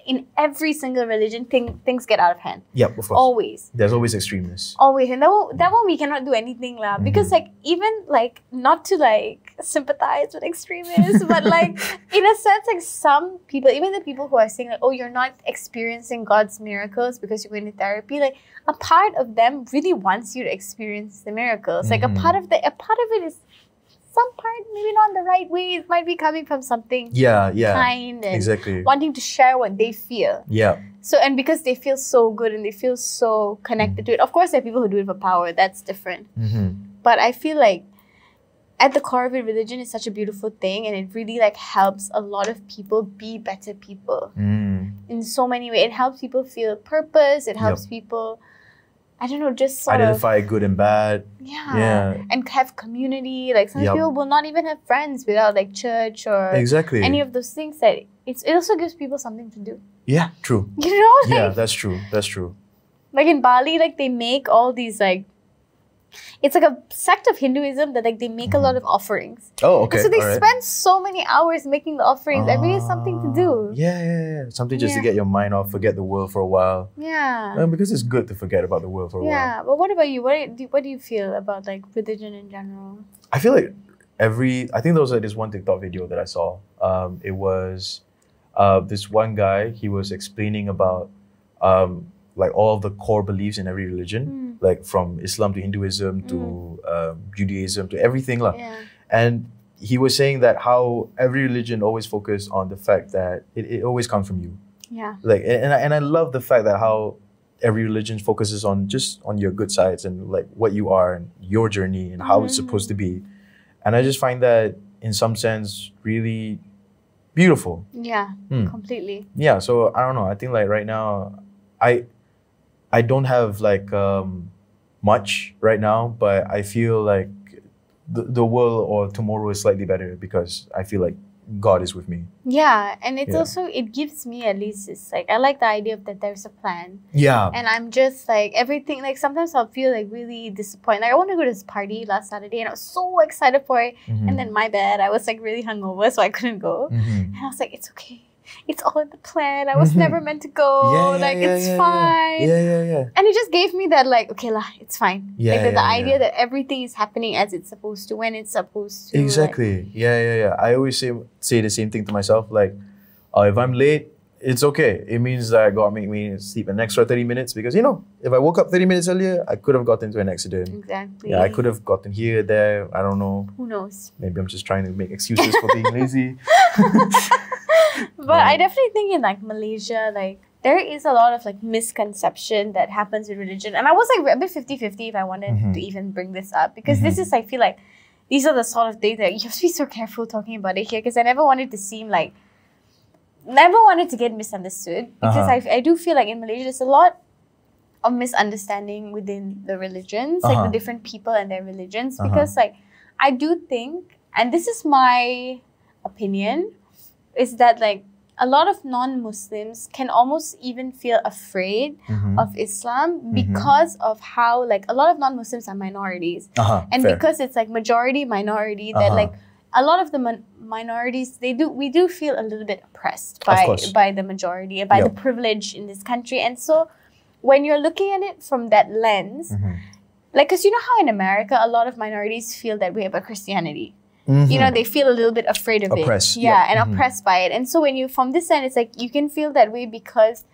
in every single religion, things get out of hand. Yep, of course. Always. There's always extremists. Always. And that one we cannot do anything lah. Because, like, even, like, not to, like, sympathize with extremists, but, like, in a sense, like, some people, even the people who are saying, like, oh, you're not experiencing God's miracles because you're going to therapy, like, a part of them really wants you to experience the miracles. Like, a part of it is, some part, maybe not the right way. It might be coming from something kind and wanting to share what they feel. Yeah. So, and because they feel so good and they feel so connected to it. Of course, there are people who do it for power. That's different. But I feel like at the core of it, religion is such a beautiful thing, and it really, like, helps a lot of people be better people in so many ways. It helps people feel purpose. It helps people, I don't know, just sort identify good and bad. Yeah. And have community. Like, some people will not even have friends without, like, church or any of those things. That it also gives people something to do. Yeah, true. You know? Like, yeah, that's true. Like, in Bali, like, they make all these, like, it's like a sect of Hinduism that, like, they make a lot of offerings. Oh, okay. And so they spend so many hours making the offerings. Every day is something to do. Yeah. Something just to get your mind off, forget the world for a while. Yeah. Because it's good to forget about the world for a while. Yeah, but what about you? What do you feel about, like, religion in general? I feel like I think there was like this one TikTok video that I saw. It was this one guy, he was explaining about like all of the core beliefs in every religion, like from Islam to Hinduism to Judaism to everything. And he was saying that how every religion always focused on the fact that it always comes from you. Yeah. Like, and I love the fact that how every religion focuses on just on your good sides and like what you are and your journey and how it's supposed to be. And I just find that in some sense really beautiful. Yeah, completely. Yeah, so I don't know. I think like right now, I don't have like much right now, but I feel like the world or tomorrow is slightly better because I feel like God is with me. Yeah, and it's also, it gives me at least, it's like, I like the idea of that there's a plan. Yeah. And I'm just like, everything, like sometimes I'll feel like really disappointed. Like I wanted to go to this party last Saturday and I was so excited for it. And then my bad, I was like really hungover, so I couldn't go. And I was like, it's okay. It's all in the plan. I was never meant to go. It's fine. Yeah. And it just gave me that like, okay lah, it's fine. Yeah, the idea that everything is happening as it's supposed to, when it's supposed to. Exactly. Like, Yeah. I always say the same thing to myself. Like, if I'm late, it's okay. It means that God make me sleep an extra 30 minutes because, you know, if I woke up 30 minutes earlier, I could have gotten into an accident. Exactly. Yeah, I could have gotten here, there. I don't know. Who knows? Maybe I'm just trying to make excuses for being lazy. But I definitely think in like Malaysia, like there is a lot of like misconception that happens with religion. And I was like a bit 50-50 if I wanted to even bring this up. Because this is, I feel like, these are the sort of things that you have to be so careful talking about it here. Because I never wanted to seem like, never wanted to get misunderstood. Because I do feel like in Malaysia, there's a lot of misunderstanding within the religions, like the different people and their religions. Because like, I do think, and this is my opinion, is that like a lot of non-Muslims can almost even feel afraid of Islam because of how like a lot of non-Muslims are minorities. And fair. Because it's like majority minority, that like a lot of the minorities, we do feel a little bit oppressed by the majority, by the privilege in this country. And so when you're looking at it from that lens, like, because you know how in America, a lot of minorities feel that way about Christianity. You know, they feel a little bit afraid of it. Yeah, and oppressed by it. And so when you, from this end, it's like you can feel that way because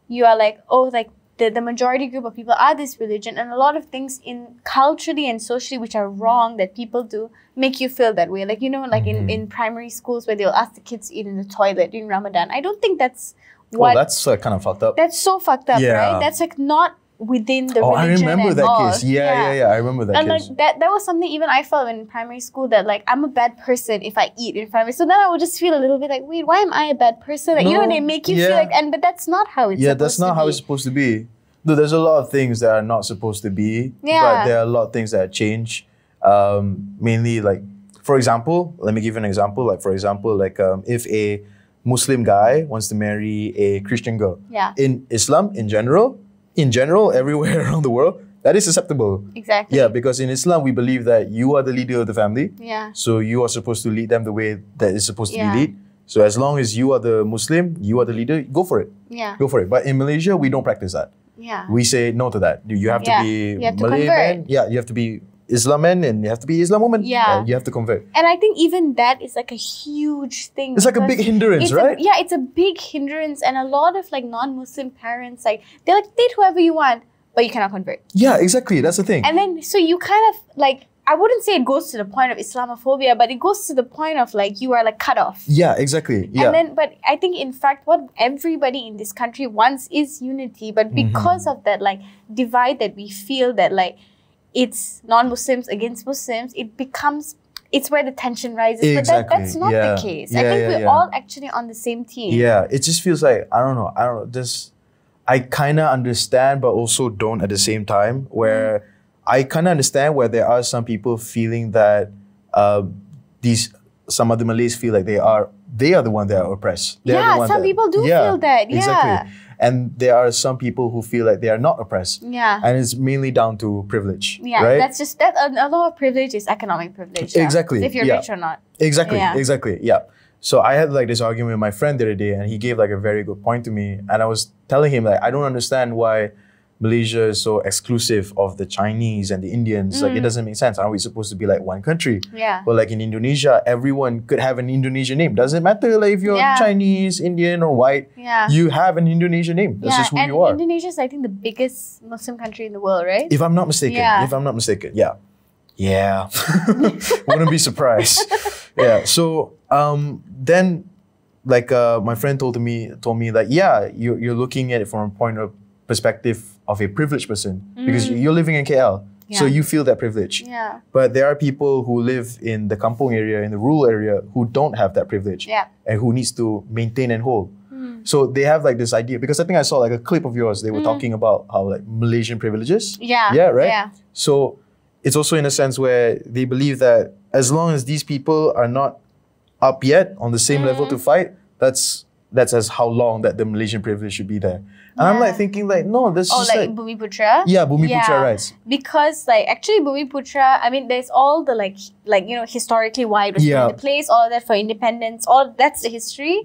you are like, oh, like the majority group of people are this religion, and a lot of things in culturally and socially which are wrong that people do make you feel that way. Like, you know, like in primary schools where they'll ask the kids to eat in the toilet during Ramadan. I don't think that's what... Oh, that's kind of fucked up. That's so fucked up, right? That's like not within the religion. I remember that case. Yeah. I remember that case. And like that was something even I felt in primary school, that like I'm a bad person if I eat in front of me. So then I would just feel a little bit like, wait, why am I a bad person? Like, you know, they make you feel like, but that's not how it's supposed to be. Yeah, that's not how it's supposed to be. No, there's a lot of things that are not supposed to be. But there are a lot of things that change. Mainly like, for example, let me give you an example. Like, for example, like if a Muslim guy wants to marry a Christian girl. In Islam, in general, everywhere around the world, that is acceptable. Exactly. Yeah, because in Islam, we believe that you are the leader of the family. Yeah. So you are supposed to lead them the way that is supposed to be lead. So as long as you are the Muslim, you are the leader, go for it. Yeah. Go for it. But in Malaysia, we don't practice that. Yeah. We say no to that. You have to be Malay man. Yeah, you have to be Islam man and you have to be Islam woman. Yeah. You have to convert. And I think even that is like a huge thing. It's like a big hindrance, right? It's a big hindrance. And a lot of like non-Muslim parents, like, they're like, date whoever you want, but you cannot convert. Yeah, exactly. That's the thing. And then, so you kind of like, I wouldn't say it goes to the point of Islamophobia, but it goes to the point of like, you are like cut off. Yeah, exactly. Yeah. And then, but I think in fact, what everybody in this country wants is unity. But because of that like divide that we feel, that like, it's non-Muslims against Muslims, it's where the tension rises. Exactly. But that's not the case. I think we're all actually on the same team. Yeah, it just feels like, I don't know, I kind of understand, but also don't at the same time, where I kind of understand where there are some people feeling that some other Malays feel like they are the one that are oppressed. Some people do feel that. Yeah. Exactly. And there are some people who feel like they are not oppressed. Yeah. And it's mainly down to privilege. Yeah, right? that's just that. A lot of privilege is economic privilege. Exactly. If you're rich or not. Exactly. Yeah. So I had like this argument with my friend the other day, and he gave like a very good point to me. And I was telling him like, I don't understand why Malaysia is so exclusive of the Chinese and the Indians. Like, it doesn't make sense. Aren't we supposed to be like one country? Yeah. But like in Indonesia, everyone could have an Indonesian name. Doesn't matter like if you're Chinese, Indian, or white. Yeah. You have an Indonesian name. That's just who you are. And Indonesia is, I think, the biggest Muslim country in the world, right? If I'm not mistaken. Yeah. Yeah. Wouldn't be surprised. Yeah. So then like my friend told me like, yeah, you're looking at it from a point of perspective of a privileged person because you're living in KL. So you feel that privilege. Yeah. But there are people who live in the kampung area, in the rural area, who don't have that privilege. Yeah. And who needs to maintain and hold. So they have like this idea, because I think I saw like a clip of yours, they were talking about how like Malaysian privileges. Yeah. Yeah, right? Yeah. So it's also in a sense where they believe that as long as these people are not up yet on the same level to fight, that's as how long that the Malaysian privilege should be there. And I'm like thinking like, no, this is like Bumiputra? Yeah, Bumiputra rights. Because like actually Bumiputra, I mean, there's all the like you know, historically why it was put in the place, all that for independence, all that's the history.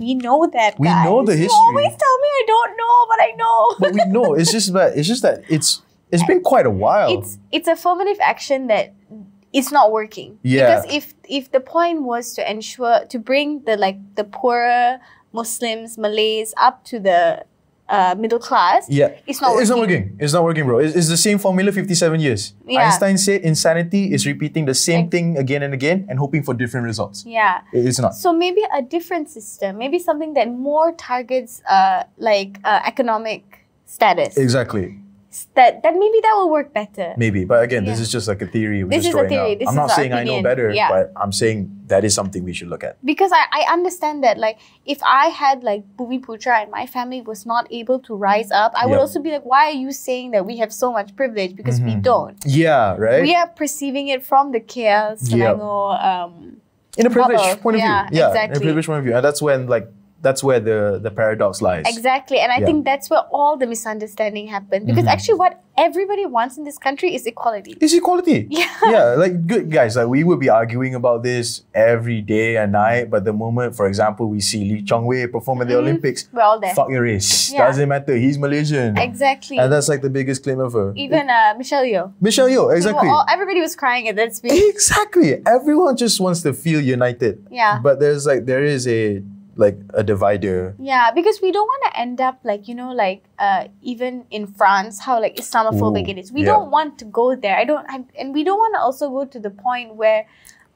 We know that, we guys. know the history. You always tell me I don't know, but I know. But we know. It's just that it's been quite a while. It's affirmative action that it's not working. Yeah. Because if the point was to ensure to bring the poorer Muslims, Malays up to the middle class, it's not working. It's not working, bro. It's the same formula 57 years. Yeah. Einstein said insanity is repeating the same thing again and again and hoping for different results. Yeah. It's not. So maybe a different system, maybe something that more targets economic status. Exactly. That maybe that will work better. Maybe, but again, this is just like a theory. This is a theory. I'm not saying I know better, but I'm saying that is something we should look at. Because I understand that, like, if I had like Bumi Putra and my family was not able to rise up, I would also be like, why are you saying that we have so much privilege? Because we don't. Yeah, right. We are perceiving it from the KL, Selangor, in a privileged point of view. Yeah, exactly. In a privileged point of view, and that's where the paradox lies. Exactly. And I think that's where all the misunderstanding happens. Because actually what everybody wants in this country is equality. It's equality. Yeah. Yeah, like, good guys, like, we would be arguing about this every day and night, but the moment, for example, we see Lee Chong-wei perform at the Olympics, we're all there. Fuck your race. Doesn't matter. He's Malaysian. Exactly. And that's like the biggest claim ever. Even Michelle Yeoh. Michelle Yeoh, exactly. Everybody was crying at that speech. Exactly. Everyone just wants to feel united. Yeah. But there is a divider. Yeah, because we don't want to end up like, even in France, how like Islamophobic it is. We don't want to go there. And we don't want to also go to the point where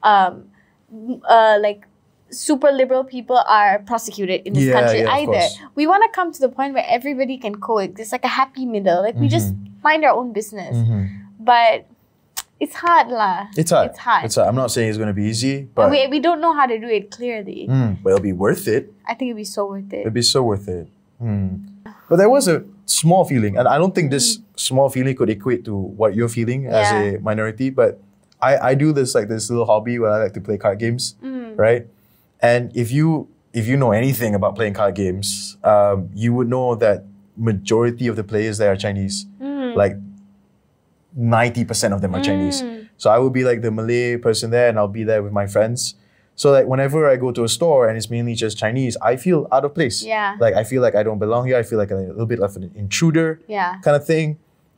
like super liberal people are prosecuted in this country either. We want to come to the point where everybody can coexist, like a happy middle. Like we just mind our own business. But it's hard lah. It's hard. I'm not saying it's going to be easy, but we don't know how to do it clearly. But it'll be worth it. I think it'll be so worth it. It'll be so worth it. But there was a small feeling, and I don't think this small feeling could equate to what you're feeling as a minority, but I do this little hobby where I like to play card games, right? And if you know anything about playing card games, you would know that majority of the players there are Chinese. Like 90% of them are Chinese. So I will be like the Malay person there, and I'll be there with my friends. So like whenever I go to a store and it's mainly just Chinese, I feel out of place. Yeah. Like I feel like I don't belong here. I feel like a little bit of an intruder kind of thing.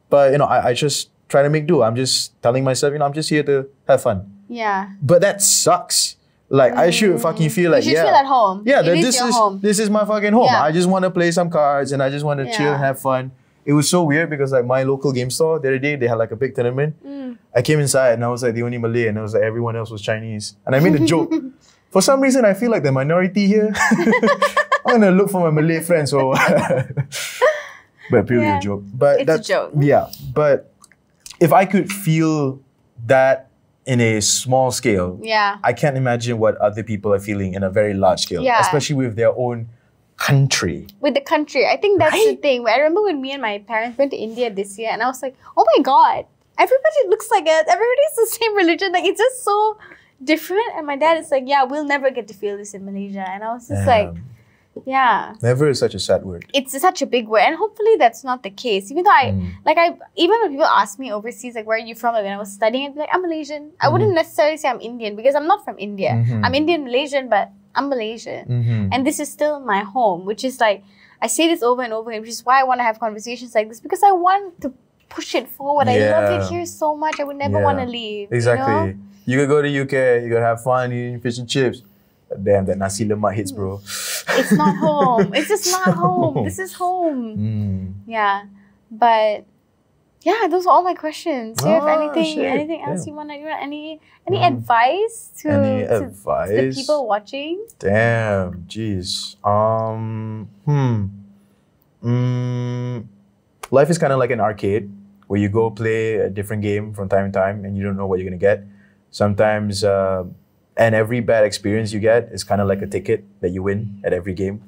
But I just try to make do. I'm just telling myself, I'm just here to have fun. Yeah. But that sucks. Like I should fucking feel like you should feel at home. Yeah, home. This is my fucking home. Yeah. I just want to play some cards and I just want to chill and have fun. It was so weird because like my local game store the other day, they had like a big tournament. I came inside and I was like the only Malay, and I was like everyone else was Chinese. And I made a joke. For some reason, I feel like the minority here. I'm gonna look for my Malay friends. So, but purely a joke. But it's a joke. Yeah, but if I could feel that in a small scale, I can't imagine what other people are feeling in a very large scale, especially with their own country. With the country. I think that's the thing. I remember when me and my parents went to India this year, and I was like, oh my God, everybody looks like us. Everybody's the same religion. Like, it's just so different. And my dad is like, yeah, we'll never get to feel this in Malaysia. And I was just like, yeah. Never is such a sad word. It's such a big word. And hopefully that's not the case. Even though even when people ask me overseas, like, where are you from? Like, when I was studying, I'd be like, I'm Malaysian. I wouldn't necessarily say I'm Indian because I'm not from India. I'm Indian Malaysian, but I'm Malaysian. And this is still my home, which is like, I say this over and over again, which is why I want to have conversations like this, because I want to push it forward. I love it here so much. I would never want to leave. Exactly. You could go to UK, you could have fun eating fish and chips. Damn, that nasi lemak hits, bro. It's not home. It's just not home. This is home. Yeah. But yeah, those are all my questions. Do you have anything else you want to do? Any advice to the people watching? Damn, jeez. Life is kind of like an arcade where you go play a different game from time to time and you don't know what you're gonna get. Sometimes, and every bad experience you get is kind of like a ticket that you win at every game.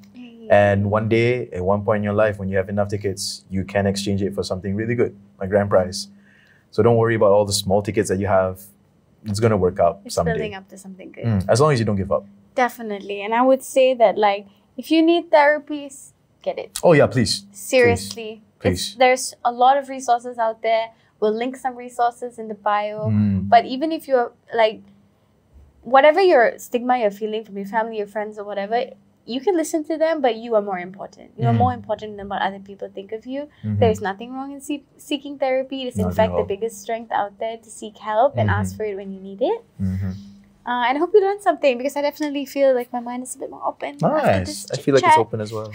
And one day, at one point in your life, when you have enough tickets, you can exchange it for something really good, like grand prize. So don't worry about all the small tickets that you have. It's gonna work out someday. It's building up to something good. As long as you don't give up. Definitely. And I would say that, like, if you need therapies, get it. Oh yeah, please. Seriously. Please. There's a lot of resources out there. We'll link some resources in the bio. But even if you're like, whatever your stigma you're feeling from your family, your friends, or whatever, you can listen to them, but you are more important. You are more important than what other people think of you. There's nothing wrong in seeking therapy. It is in fact the biggest strength out there to seek help and ask for it when you need it. And I hope you learned something because I definitely feel like my mind is a bit more open. Nice. I feel like it's open as well.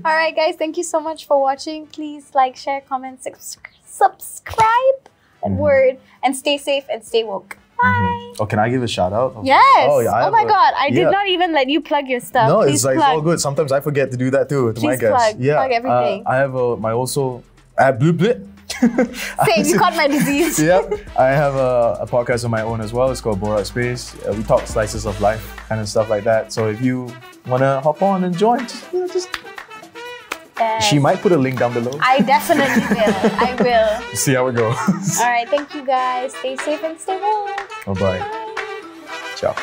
All right, guys. Thank you so much for watching. Please like, share, comment, subscribe. That word. And stay safe and stay woke. Bye. Oh, can I give a shout out? Yes. Oh, yeah, oh my God. I did not even let you plug your stuff. No, Please it's like plug. it's all good. Sometimes I forget to do that too to my Please guests. plug. Plug everything. I have my also. Same, you caught my disease. Yeah, I have a podcast of my own as well. It's called Borat Space. We talk slices of life, kind of stuff like that. So if you wanna hop on and join, just she might put a link down below. I definitely will. I will. See how it goes. All right, thank you guys. Stay safe and stay warm. Bye bye. Ciao.